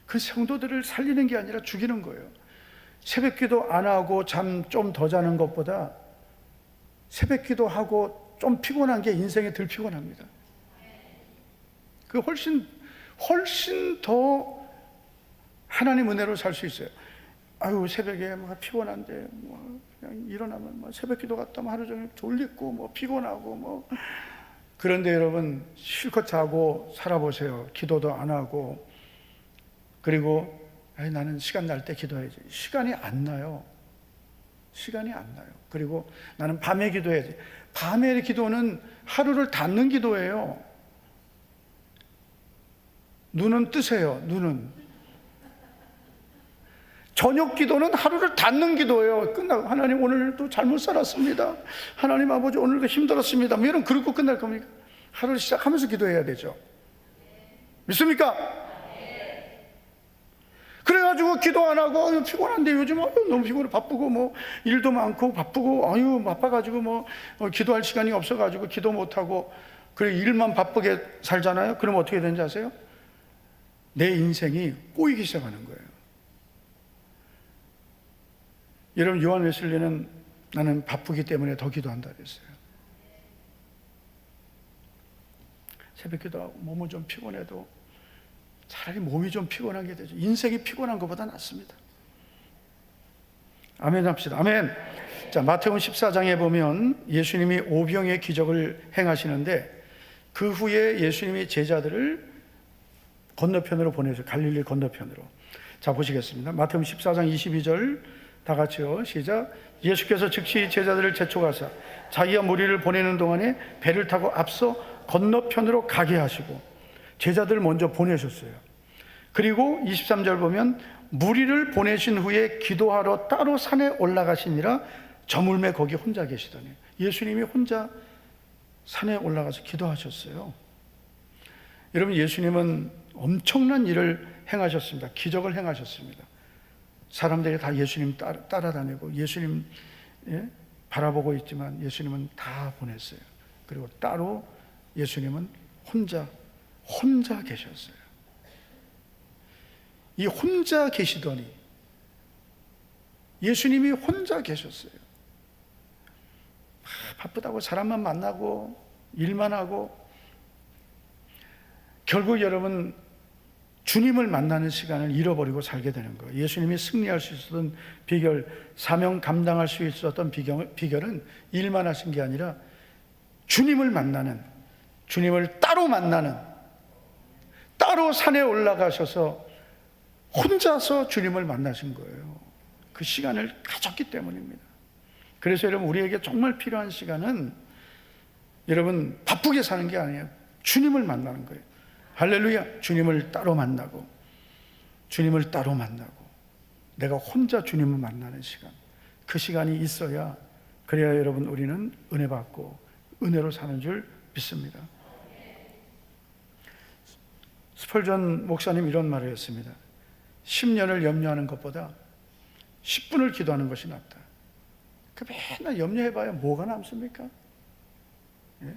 [SPEAKER 1] 그 성도들을 살리는 게 아니라 죽이는 거예요. 새벽 기도 안 하고 잠 좀 더 자는 것보다 새벽 기도하고 좀 피곤한 게 인생에 덜 피곤합니다. 그 훨씬 더 하나님 은혜로 살 수 있어요. 아유, 새벽에 뭐 피곤한데 뭐 그냥 일어나면 뭐 새벽 기도 갔다 오면 하루 종일 졸리고 뭐 피곤하고 뭐. 그런데 여러분, 실컷 자고 살아보세요. 기도도 안 하고. 그리고 나는 시간 날 때 기도해야지. 시간이 안 나요. 시간이 안 나요. 그리고 나는 밤에 기도해야지. 밤의 기도는 하루를 닫는 기도예요. 눈은 뜨세요. 눈은. 저녁 기도는 하루를 닫는 기도예요. 끝나고 하나님 오늘도 잘못 살았습니다. 하나님 아버지 오늘도 힘들었습니다. 뭐 이런 그러고 끝날 겁니까? 하루를 시작하면서 기도해야 되죠. 믿습니까? 그래가지고 기도 안 하고 피곤한데 요즘 너무 피곤해, 바쁘고 뭐 일도 많고 바쁘고 바빠가지고 뭐 기도할 시간이 없어가지고 기도 못하고 그래 일만 바쁘게 살잖아요. 그럼 어떻게 되는지 아세요? 내 인생이 꼬이기 시작하는 거예요. 여러분, 요한 웨슬리는 나는 바쁘기 때문에 더 기도한다 그랬어요. 새벽 기도하고 몸은 좀 피곤해도 차라리 몸이 좀 피곤한 게 되죠. 인생이 피곤한 것보다 낫습니다. 아멘 합시다. 아멘. 자, 마태복음 14장에 보면 예수님이 오병의 기적을 행하시는데, 그 후에 예수님이 제자들을 건너편으로 보내죠. 갈릴리 건너편으로. 자, 보시겠습니다. 마태복음 14장 22절 다 같이요. 시작. 예수께서 즉시 제자들을 재촉하사 자기가 무리를 보내는 동안에 배를 타고 앞서 건너편으로 가게 하시고 제자들을 먼저 보내셨어요. 그리고 23절 보면 무리를 보내신 후에 기도하러 따로 산에 올라가시니라. 저물매 거기 혼자 계시더니 예수님이 혼자 산에 올라가서 기도하셨어요. 여러분, 예수님은 엄청난 일을 행하셨습니다. 기적을 행하셨습니다. 사람들이 다 예수님 따라다니고 예수님 바라보고 있지만 예수님은 다 보냈어요. 그리고 따로 예수님은 혼자 계셨어요. 이 혼자 계시더니 예수님이 혼자 계셨어요. 바쁘다고 사람만 만나고 일만 하고 결국 여러분 주님을 만나는 시간을 잃어버리고 살게 되는 거예요. 예수님이 승리할 수 있었던 비결, 사명 감당할 수 있었던 비결은 일만 하신 게 아니라 주님을 만나는, 주님을 따로 만나는, 따로 산에 올라가셔서 혼자서 주님을 만나신 거예요. 그 시간을 가졌기 때문입니다. 그래서 여러분, 우리에게 정말 필요한 시간은 여러분 바쁘게 사는 게 아니에요. 주님을 만나는 거예요. 할렐루야. 주님을 따로 만나고 주님을 따로 만나고 내가 혼자 주님을 만나는 시간, 그 시간이 있어야, 그래야 여러분 우리는 은혜 받고 은혜로 사는 줄 믿습니다. 스펄전 목사님 이런 말을 했습니다. 10년을 염려하는 것보다 10분을 기도하는 것이 낫다. 그 맨날 염려해봐야 뭐가 남습니까? 예?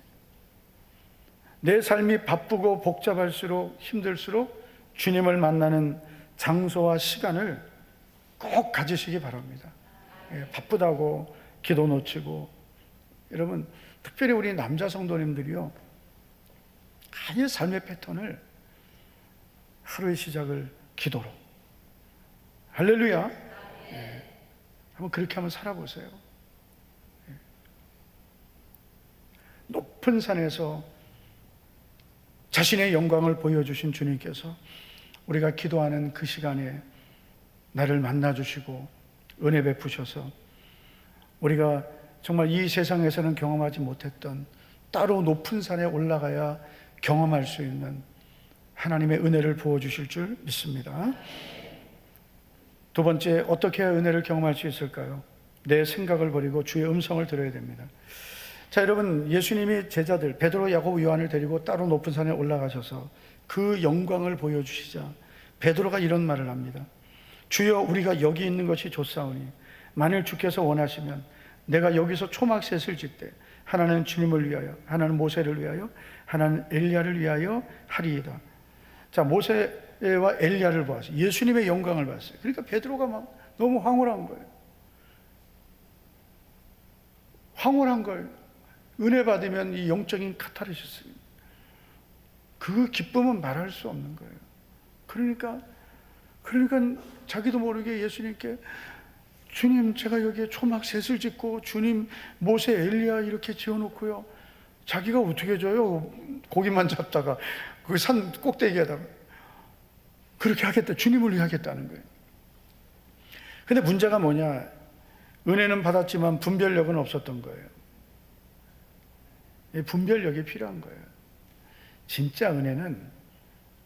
[SPEAKER 1] 내 삶이 바쁘고 복잡할수록, 힘들수록 주님을 만나는 장소와 시간을 꼭 가지시기 바랍니다. 예, 바쁘다고 기도 놓치고, 여러분 특별히 우리 남자 성도님들이요, 아예 삶의 패턴을 하루의 시작을 기도로, 할렐루야. 예, 한번 그렇게 한번 살아보세요. 예. 높은 산에서 자신의 영광을 보여주신 주님께서 우리가 기도하는 그 시간에 나를 만나주시고 은혜 베푸셔서 우리가 정말 이 세상에서는 경험하지 못했던 따로 높은 산에 올라가야 경험할 수 있는 하나님의 은혜를 부어주실 줄 믿습니다. 두 번째, 어떻게 해야 은혜를 경험할 수 있을까요? 내 생각을 버리고 주의 음성을 들어야 됩니다. 자, 여러분, 예수님이 제자들 베드로, 야고보, 요한을 데리고 따로 높은 산에 올라가셔서 그 영광을 보여주시자 베드로가 이런 말을 합니다. 주여, 우리가 여기 있는 것이 좋사오니 만일 주께서 원하시면 내가 여기서 초막셋을 짓되 하나는 주님을 위하여, 하나는 모세를 위하여, 하나는 엘리야를 위하여 하리이다. 자, 모세와 엘리야를 보았어요. 예수님의 영광을 봤어요. 그러니까 베드로가 막 너무 황홀한 거예요. 황홀한 거예요. 은혜 받으면 이 영적인 카타르시스입니다. 그 기쁨은 말할 수 없는 거예요. 그러니까 자기도 모르게 예수님께, 주님, 제가 여기에 초막셋을 짓고 주님 모세 엘리야 이렇게 지어놓고요, 자기가 어떻게 져요? 고기만 잡다가 그 산 꼭대기에다가 그렇게 하겠다, 주님을 위해 하겠다는 거예요. 근데 문제가 뭐냐, 은혜는 받았지만 분별력은 없었던 거예요. 분별력이 필요한 거예요. 진짜 은혜는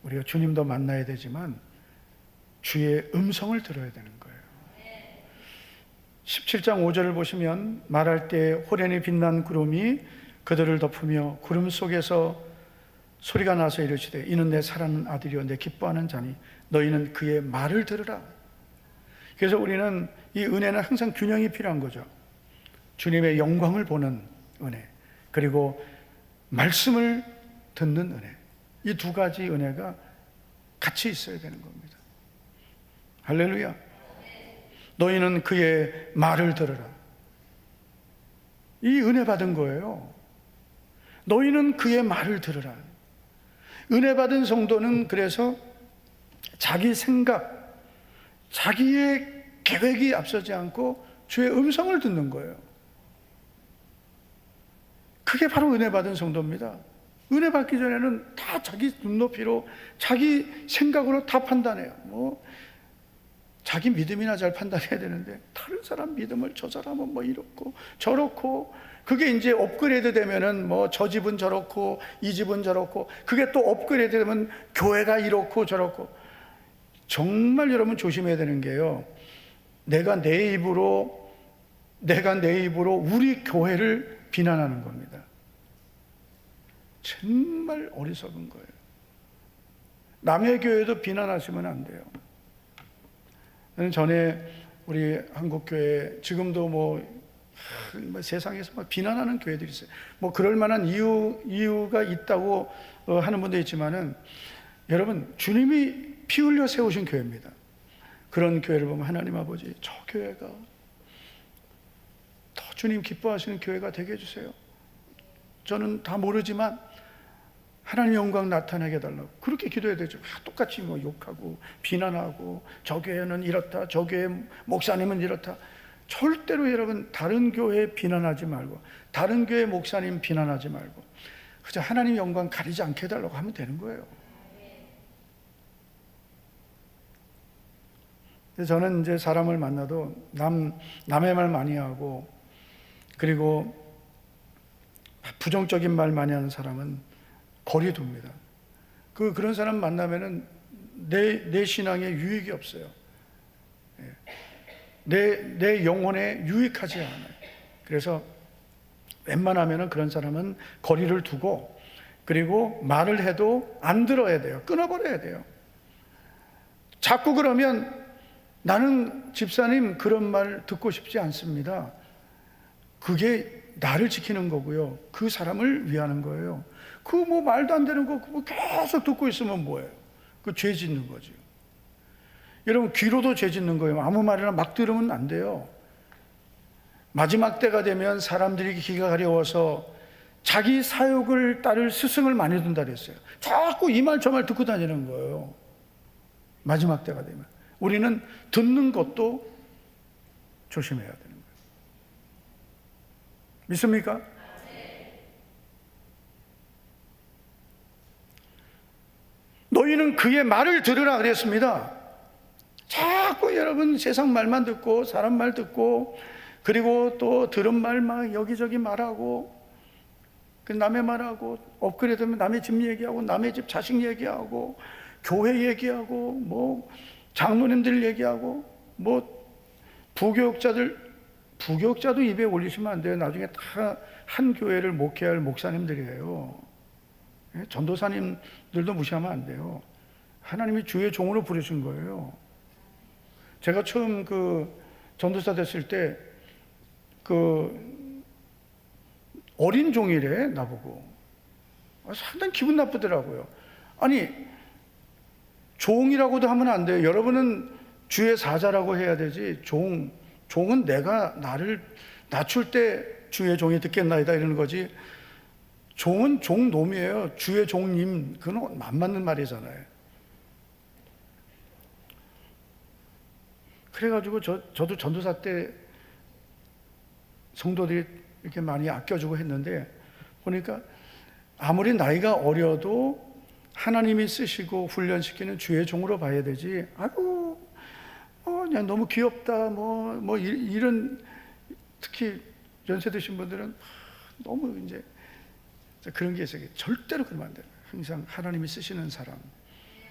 [SPEAKER 1] 우리가 주님도 만나야 되지만 주의 음성을 들어야 되는 거예요. 17장 5절을 보시면, 말할 때 호련히 빛난 구름이 그들을 덮으며 구름 속에서 소리가 나서 이르시되 이는 내 사랑하는 아들이요 내 기뻐하는 자니 너희는 그의 말을 들으라. 그래서 우리는 이 은혜는 항상 균형이 필요한 거죠. 주님의 영광을 보는 은혜, 그리고 말씀을 듣는 은혜, 이 두 가지 은혜가 같이 있어야 되는 겁니다. 할렐루야. 너희는 그의 말을 들으라. 이 은혜 받은 거예요. 너희는 그의 말을 들으라. 은혜 받은 성도는 그래서 자기 생각, 자기의 계획이 앞서지 않고 주의 음성을 듣는 거예요. 그게 바로 은혜 받은 성도입니다. 은혜 받기 전에는 다 자기 눈높이로, 자기 생각으로 다 판단해요. 자기 믿음이나 잘 판단해야 되는데 다른 사람 믿음을, 저 사람은 뭐 이렇고 저렇고, 그게 이제 업그레이드 되면은 저 집은 저렇고 이 집은 저렇고, 그게 또 업그레이드 되면 교회가 이렇고 저렇고. 정말 여러분 조심해야 되는 게요, 내가 내 입으로 우리 교회를 비난하는 겁니다. 정말 어리석은 거예요. 남의 교회도 비난하시면 안 돼요. 전에 우리 한국교회, 지금도 세상에서 비난하는 교회들이 있어요. 그럴 만한 이유가 있다고 하는 분도 있지만은, 여러분, 주님이 피 흘려 세우신 교회입니다. 그런 교회를 보면 하나님 아버지, 저 교회가 더 주님 기뻐하시는 교회가 되게 해주세요. 저는 다 모르지만 하나님 영광 나타나게 해달라고 그렇게 기도해야 되죠. 똑같이 욕하고 비난하고, 저 교회는 이렇다, 저 교회 목사님은 이렇다. 절대로 여러분, 다른 교회 비난하지 말고, 다른 교회 목사님 비난하지 말고, 그저 하나님 영광 가리지 않게 해달라고 하면 되는 거예요. 저는 이제 사람을 만나도 남의 말 많이 하고, 그리고 부정적인 말 많이 하는 사람은 거리 둡니다. 그런 사람 만나면은 내 신앙에 유익이 없어요. 내 영혼에 유익하지 않아요. 그래서 웬만하면 그런 사람은 거리를 두고, 그리고 말을 해도 안 들어야 돼요. 끊어버려야 돼요. 자꾸 그러면 나는 집사님 그런 말 듣고 싶지 않습니다. 그게 나를 지키는 거고요. 그 사람을 위하는 거예요. 그 뭐 말도 안 되는 거 그거 계속 듣고 있으면 뭐예요? 그 죄 짓는 거죠. 여러분, 귀로도 죄 짓는 거예요. 아무 말이나 막 들으면 안 돼요. 마지막 때가 되면 사람들이 귀가 가려워서 자기 사욕을 따를 스승을 많이 둔다 그랬어요. 자꾸 이 말 저 말 듣고 다니는 거예요. 마지막 때가 되면 우리는 듣는 것도 조심해야 되는 거예요. 믿습니까? 너희는 그의 말을 들으라 그랬습니다. 자꾸 여러분 세상 말만 듣고 사람 말 듣고, 그리고 또 들은 말 막 여기저기 말하고, 남의 말하고, 업그레이드면 남의 집 얘기하고, 남의 집 자식 얘기하고, 교회 얘기하고, 뭐 장로님들 얘기하고, 뭐 부교육자도 입에 올리시면 안 돼요. 나중에 다 한 교회를 목회할 목사님들이에요. 전도사님들도 무시하면 안 돼요. 하나님이 주의 종으로 부르신 거예요. 제가 처음 그 전도사 됐을 때 그 어린 종이래 나보고. 상당히 기분 나쁘더라고요. 아니, 종이라고도 하면 안 돼요. 여러분은 주의 사자라고 해야 되지. 종은 내가 나를 낮출 때 주의 종이 듣겠나이다 이러는 거지. 종은 종놈이에요. 주의 종님, 그건 안 맞는 말이잖아요. 그래가지고 저도 전도사 때 성도들이 이렇게 많이 아껴주고 했는데, 보니까 아무리 나이가 어려도 하나님이 쓰시고 훈련시키는 주의 종으로 봐야 되지. 아이고, 그냥 너무 귀엽다, 이런, 특히 연세 드신 분들은 너무 이제 그런 게 있어요. 절대로 그러면 안 돼요. 항상 하나님이 쓰시는 사람,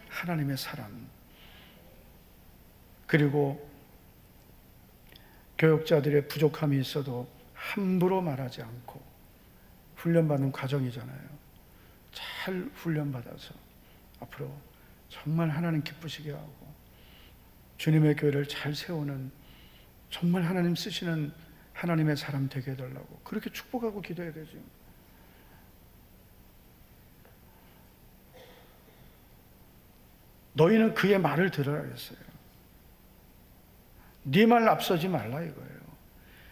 [SPEAKER 1] 하나님의 사람, 그리고 교육자들의 부족함이 있어도 함부로 말하지 않고, 훈련받는 과정이잖아요. 잘 훈련받아서 앞으로 정말 하나님 기쁘시게 하고 주님의 교회를 잘 세우는, 정말 하나님 쓰시는 하나님의 사람 되게 해달라고 그렇게 축복하고 기도해야 되죠. 너희는 그의 말을 들으라 했어요. 네 말 앞서지 말라 이거예요.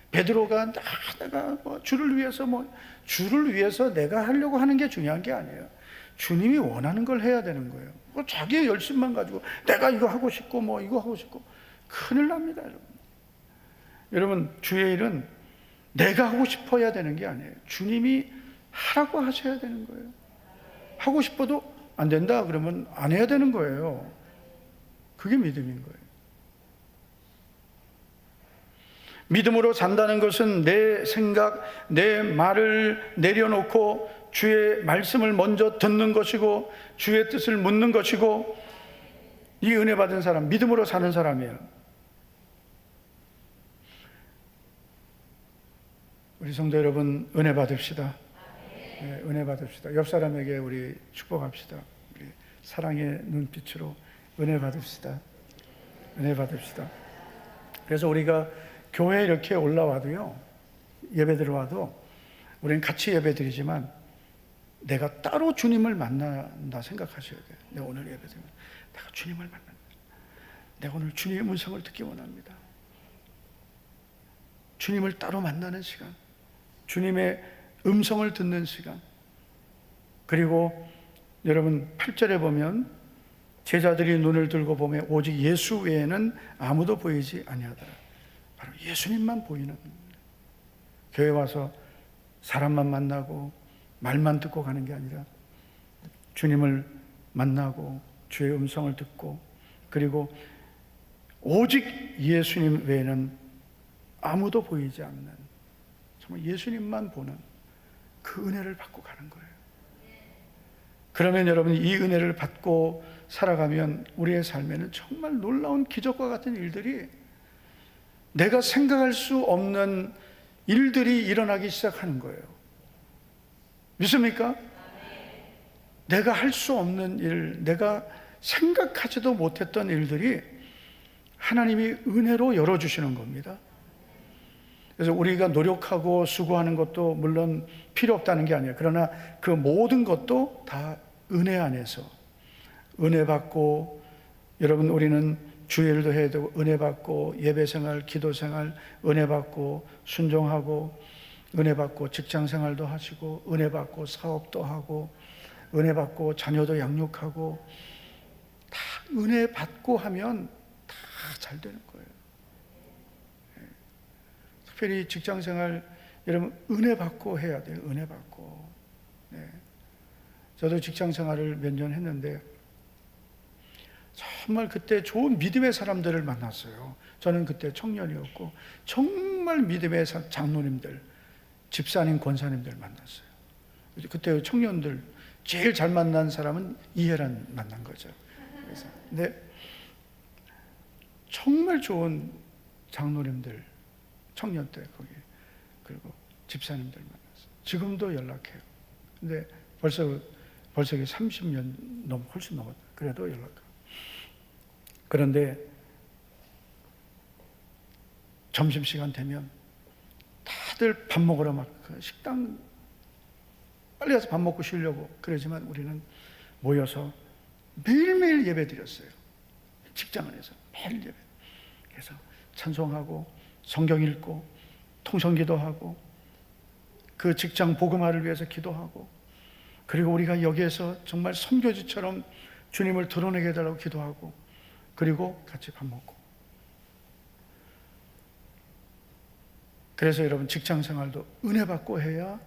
[SPEAKER 1] 베드로가 내가 주를 위해서 내가 하려고 하는 게 중요한 게 아니에요. 주님이 원하는 걸 해야 되는 거예요. 자기의 열심만 가지고 내가 이거 하고 싶고 이거 하고 싶고, 큰일 납니다, 여러분. 여러분, 주의 일은 내가 하고 싶어야 되는 게 아니에요. 주님이 하라고 하셔야 되는 거예요. 하고 싶어도 안 된다 그러면 안 해야 되는 거예요. 그게 믿음인 거예요. 믿음으로 산다는 것은 내 생각, 내 말을 내려놓고 주의 말씀을 먼저 듣는 것이고, 주의 뜻을 묻는 것이고, 이 은혜 받은 사람, 믿음으로 사는 사람이에요. 우리 성도 여러분, 은혜 받읍시다. 네, 은혜 받읍시다. 옆 사람에게 우리 축복합시다. 우리 사랑의 눈빛으로 은혜 받읍시다. 은혜 받읍시다. 그래서 우리가 교회에 이렇게 올라와도요, 예배 들어와도 우리는 같이 예배 드리지만 내가 따로 주님을 만난다 생각하셔야 돼요. 내가 오늘 예배 드리면 내가 주님을 만난다. 내가 오늘 주님의 음성을 듣기 원합니다. 주님을 따로 만나는 시간, 주님의 음성을 듣는 시간. 그리고 여러분 8절에 보면 제자들이 눈을 들고 보며 오직 예수 외에는 아무도 보이지 아니하더라. 바로 예수님만 보이는, 교회 와서 사람만 만나고 말만 듣고 가는 게 아니라 주님을 만나고 주의 음성을 듣고, 그리고 오직 예수님 외에는 아무도 보이지 않는, 정말 예수님만 보는 그 은혜를 받고 가는 거예요. 그러면 여러분, 이 은혜를 받고 살아가면 우리의 삶에는 정말 놀라운 기적과 같은 일들이, 내가 생각할 수 없는 일들이 일어나기 시작하는 거예요. 믿습니까? 내가 할 수 없는 일, 내가 생각하지도 못했던 일들이 하나님이 은혜로 열어주시는 겁니다. 그래서 우리가 노력하고 수고하는 것도 물론 필요 없다는 게 아니에요. 그러나 그 모든 것도 다 은혜 안에서, 은혜 받고, 여러분, 우리는 주일도 해야 되고, 은혜 받고, 예배생활, 기도생활, 은혜 받고, 순종하고, 은혜 받고, 직장생활도 하시고, 은혜 받고, 사업도 하고, 은혜 받고, 자녀도 양육하고, 다 은혜 받고 하면 다 잘 되는 거예요. 특별히 직장생활, 여러분, 은혜 받고 해야 돼요. 은혜 받고. 네. 저도 직장생활을 몇 년 했는데 정말 그때 좋은 믿음의 사람들을 만났어요. 저는 그때 청년이었고 정말 믿음의 장로님들, 집사님, 권사님들 만났어요. 그때 청년들 제일 잘 만난 사람은 이해란 만난 거죠. 그래서 근데 정말 좋은 장로님들, 청년 때 거기, 그리고 집사님들 만났어요. 지금도 연락해요. 근데 벌써 이게 30년 훨씬 넘었다. 그래도 연락해요. 그런데 점심시간 되면 다들 밥 먹으러 막 식당 빨리 가서 밥 먹고 쉬려고 그러지만 우리는 모여서 매일매일 예배 드렸어요. 직장 안에서 매일 예배. 그래서 찬송하고 성경 읽고 통성기도하고 그 직장 복음화를 위해서 기도하고, 그리고 우리가 여기에서 정말 선교지처럼 주님을 드러내게 해달라고 기도하고, 그리고 같이 밥 먹고. 그래서 여러분, 직장 생활도 은혜 받고 해야,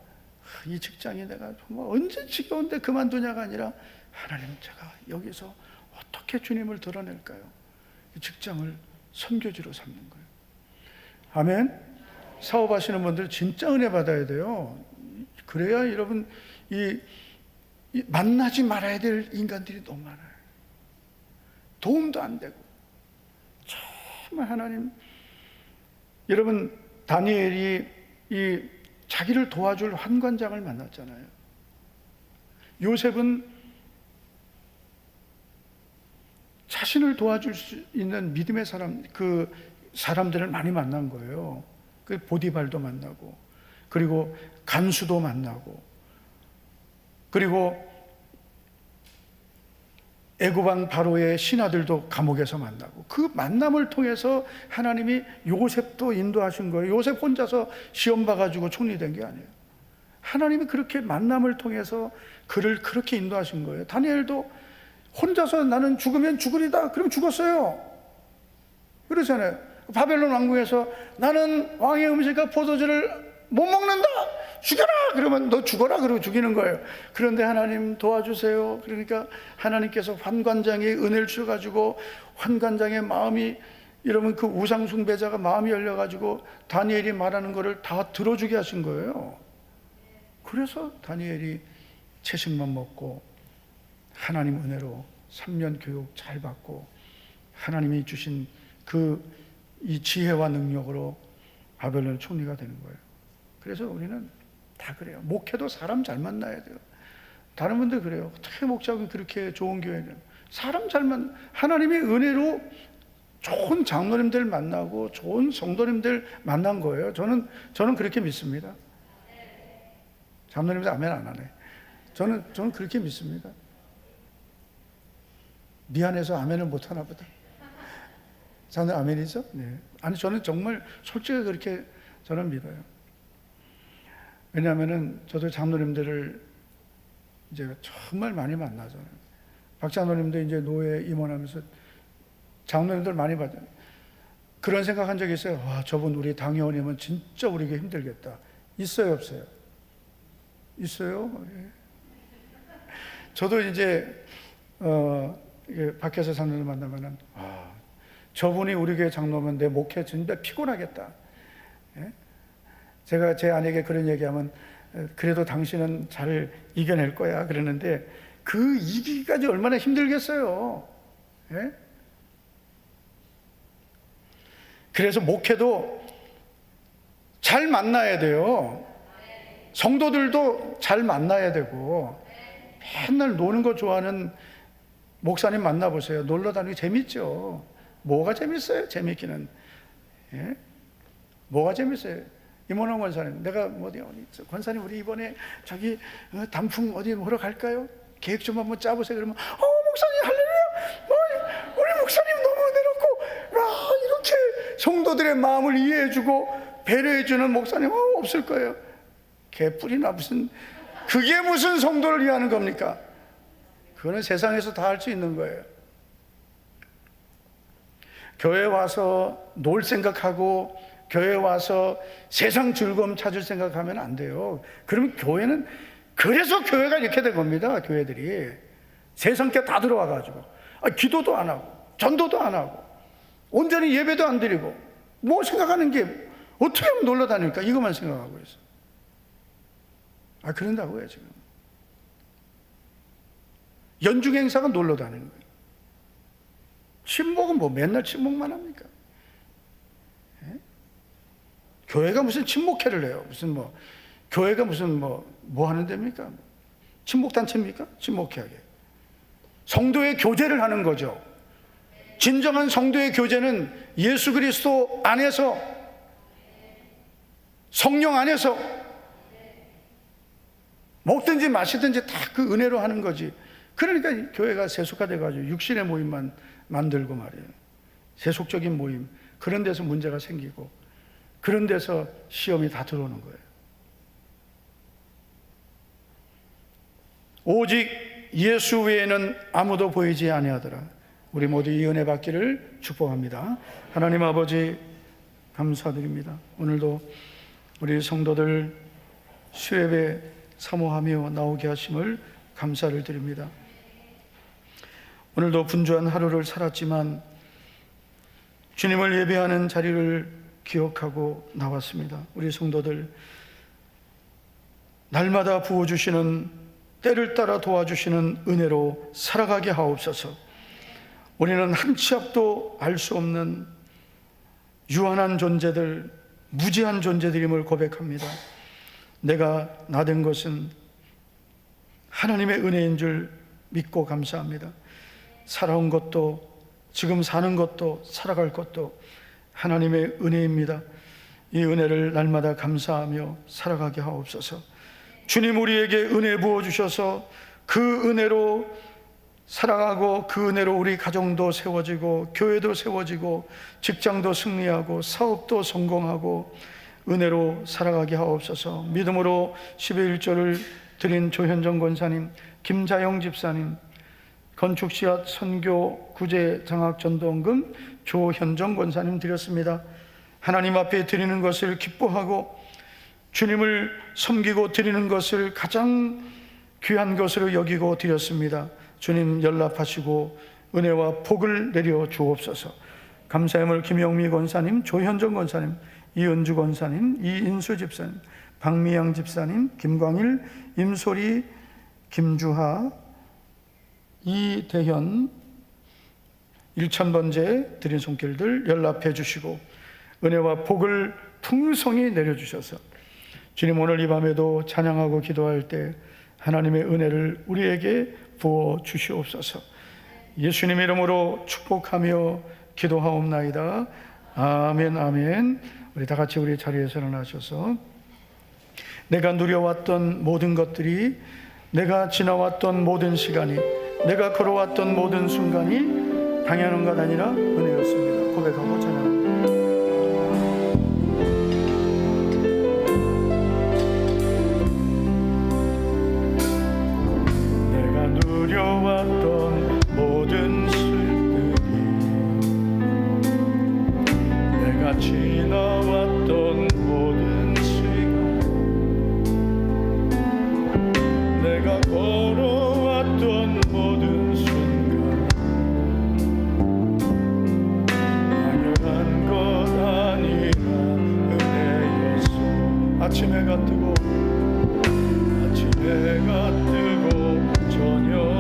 [SPEAKER 1] 이 직장이 내가 정말 언제 지겨운데 그만두냐가 아니라, 하나님, 제가 여기서 어떻게 주님을 드러낼까요? 이 직장을 선교지로 삼는 거예요. 아멘. 사업하시는 분들 진짜 은혜 받아야 돼요. 그래야 여러분, 이 만나지 말아야 될 인간들이 너무 많아요. 도움도 안 되고. 정말 하나님, 여러분, 다니엘이 이 자기를 도와줄 환관장을 만났잖아요. 요셉은 자신을 도와줄 수 있는 믿음의 사람, 그 사람들을 많이 만난 거예요. 그 보디발도 만나고, 그리고 간수도 만나고, 그리고 애굽왕 바로의 신하들도 감옥에서 만나고, 그 만남을 통해서 하나님이 요셉도 인도하신 거예요. 요셉 혼자서 시험 봐가지고 총리된 게 아니에요. 하나님이 그렇게 만남을 통해서 그를 그렇게 인도하신 거예요. 다니엘도 혼자서 나는 죽으면 죽으리다, 그럼 죽었어요. 그러잖아요. 바벨론 왕궁에서 나는 왕의 음식과 포도주를 못 먹는다, 죽여라! 그러면 너 죽어라! 그러고 죽이는 거예요. 그런데 하나님 도와주세요. 그러니까 하나님께서 환관장에 은혜를 주셔가지고, 환관장의 마음이, 여러분, 그 우상숭배자가 마음이 열려가지고 다니엘이 말하는 거를 다 들어주게 하신 거예요. 그래서 다니엘이 채식만 먹고 하나님 은혜로 3년 교육 잘 받고 하나님이 주신 이 지혜와 능력으로 바벨론 총리가 되는 거예요. 그래서 우리는 다 그래요. 목회도 사람 잘 만나야 돼요. 다른 분들 그래요. 어떻게 목자고 그렇게 좋은 교회는 사람 잘 하나님의 은혜로 좋은 장로님들 만나고 좋은 성도님들 만난 거예요. 저는 그렇게 믿습니다. 장로님들 아멘 안 하네. 저는 그렇게 믿습니다. 미안해서 아멘을 못 하나 보다. 저는 아멘이죠? 네. 아니, 저는 정말 솔직히 그렇게 저는 믿어요. 왜냐하면은 저도 장로님들을 이제 정말 많이 만나잖아요. 박 장로님도 이제 노예 임원하면서 장로님들 많이 봤잖아요. 그런 생각한 적이 있어요. 와, 저분 우리 당회원이면 진짜 우리에게 힘들겠다. 있어요, 없어요? 있어요. 예. 저도 이제 밖에서 장로를 만나면은, 저분이 우리 교회 장로면 내 목회 진짜 피곤하겠다. 예? 제가 제 아내에게 그런 얘기하면, 그래도 당신은 잘 이겨낼 거야 그러는데, 그 이기기까지 얼마나 힘들겠어요. 예? 그래서 목회도 잘 만나야 돼요. 성도들도 잘 만나야 되고, 맨날 노는 거 좋아하는 목사님 만나보세요. 놀러 다니기 재밌죠. 뭐가 재밌어요? 재밌기는. 예? 뭐가 재밌어요? 임원홍 권사님, 내가 어디 권사님 우리 이번에 저기 단풍 어디 보러 갈까요? 계획 좀 한번 짜보세요. 그러면 목사님 할렐루야. 우리 목사님 너무 은혜롭고 이렇게 성도들의 마음을 이해해주고 배려해주는 목사님 없을 거예요. 개뿔이나 그게 무슨 성도를 위하는 겁니까? 그거는 세상에서 다 할 수 있는 거예요. 교회 와서 놀 생각하고 교회 와서 세상 즐거움 찾을 생각하면 안 돼요. 그러면 교회는, 그래서 교회가 이렇게 된 겁니다. 교회들이 세상께 다 들어와 가지고 기도도 안 하고 전도도 안 하고 온전히 예배도 안 드리고 뭐 생각하는 게 어떻게 하면 놀러 다닐까, 이것만 생각하고 있어. 그런다고요. 지금 연중 행사가 놀러 다니는 거예요. 친목은 뭐 맨날 친목만 합니까? 예? 교회가 무슨 친목회를 해요? 무슨 교회가 무슨 뭐 하는 데입니까? 친목단체입니까? 친목회하게. 성도의 교제를 하는 거죠. 진정한 성도의 교제는 예수 그리스도 안에서, 성령 안에서 먹든지 마시든지 다 그 은혜로 하는 거지. 그러니까 교회가 세속화돼가지고 육신의 모임만 만들고 말이에요. 세속적인 모임, 그런 데서 문제가 생기고 그런 데서 시험이 다 들어오는 거예요. 오직 예수 외에는 아무도 보이지 아니하더라. 우리 모두 이 은혜 받기를 축복합니다. 하나님 아버지 감사드립니다. 오늘도 우리 성도들 수예배 사모하며 나오게 하심을 감사를 드립니다. 오늘도 분주한 하루를 살았지만 주님을 예배하는 자리를 기억하고 나왔습니다. 우리 성도들 날마다 부어주시는, 때를 따라 도와주시는 은혜로 살아가게 하옵소서. 우리는 한 치 앞도 알 수 없는 유한한 존재들, 무지한 존재들임을 고백합니다. 내가 나된 것은 하나님의 은혜인 줄 믿고 감사합니다. 살아온 것도, 지금 사는 것도, 살아갈 것도 하나님의 은혜입니다. 이 은혜를 날마다 감사하며 살아가게 하옵소서. 주님 우리에게 은혜 부어주셔서 그 은혜로 살아가고 그 은혜로 우리 가정도 세워지고 교회도 세워지고 직장도 승리하고 사업도 성공하고 은혜로 살아가게 하옵소서. 믿음으로 11조를 드린 조현정 권사님, 김자영 집사님, 건축씨앗 선교 구제 장학 전도원금 조현정 권사님 드렸습니다. 하나님 앞에 드리는 것을 기뻐하고 주님을 섬기고 드리는 것을 가장 귀한 것으로 여기고 드렸습니다. 주님 연락하시고 은혜와 복을 내려 주옵소서. 감사함을 김영미 권사님, 조현정 권사님, 이은주 권사님, 이인수 집사님, 박미양 집사님, 김광일, 임소리, 김주하, 이대현, 1000번째 드린 손길들 연락해 주시고 은혜와 복을 풍성히 내려주셔서 주님 오늘 이 밤에도 찬양하고 기도할 때 하나님의 은혜를 우리에게 부어 주시옵소서. 예수님 이름으로 축복하며 기도하옵나이다. 아멘, 아멘. 우리 다 같이 우리 자리에서 일어나셔서 내가 누려왔던 모든 것들이, 내가 지나왔던 모든 시간이, 내가 걸어왔던 모든 순간이 당연한 것 아니라 은혜였습니다. 고백하고 찬양합니다. 내가 누려왔던 모든 슬픔이, 내가 지나왔던 모든 시간, 내가 걸어왔던 모든 순간 당연한 것 아니라 은혜였어. 아침 해가 뜨고 저녁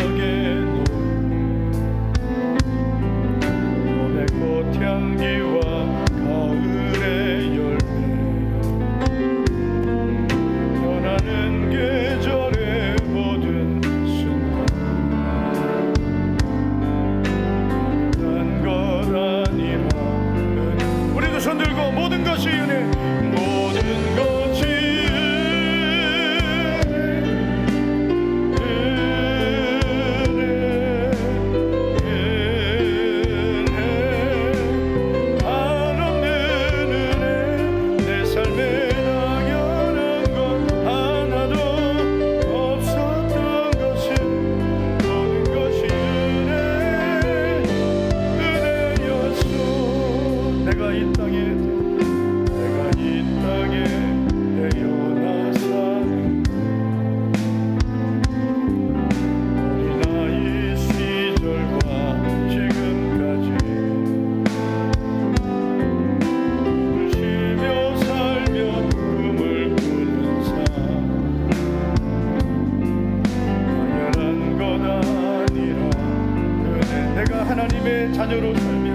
[SPEAKER 1] 하나님의 자녀로 살며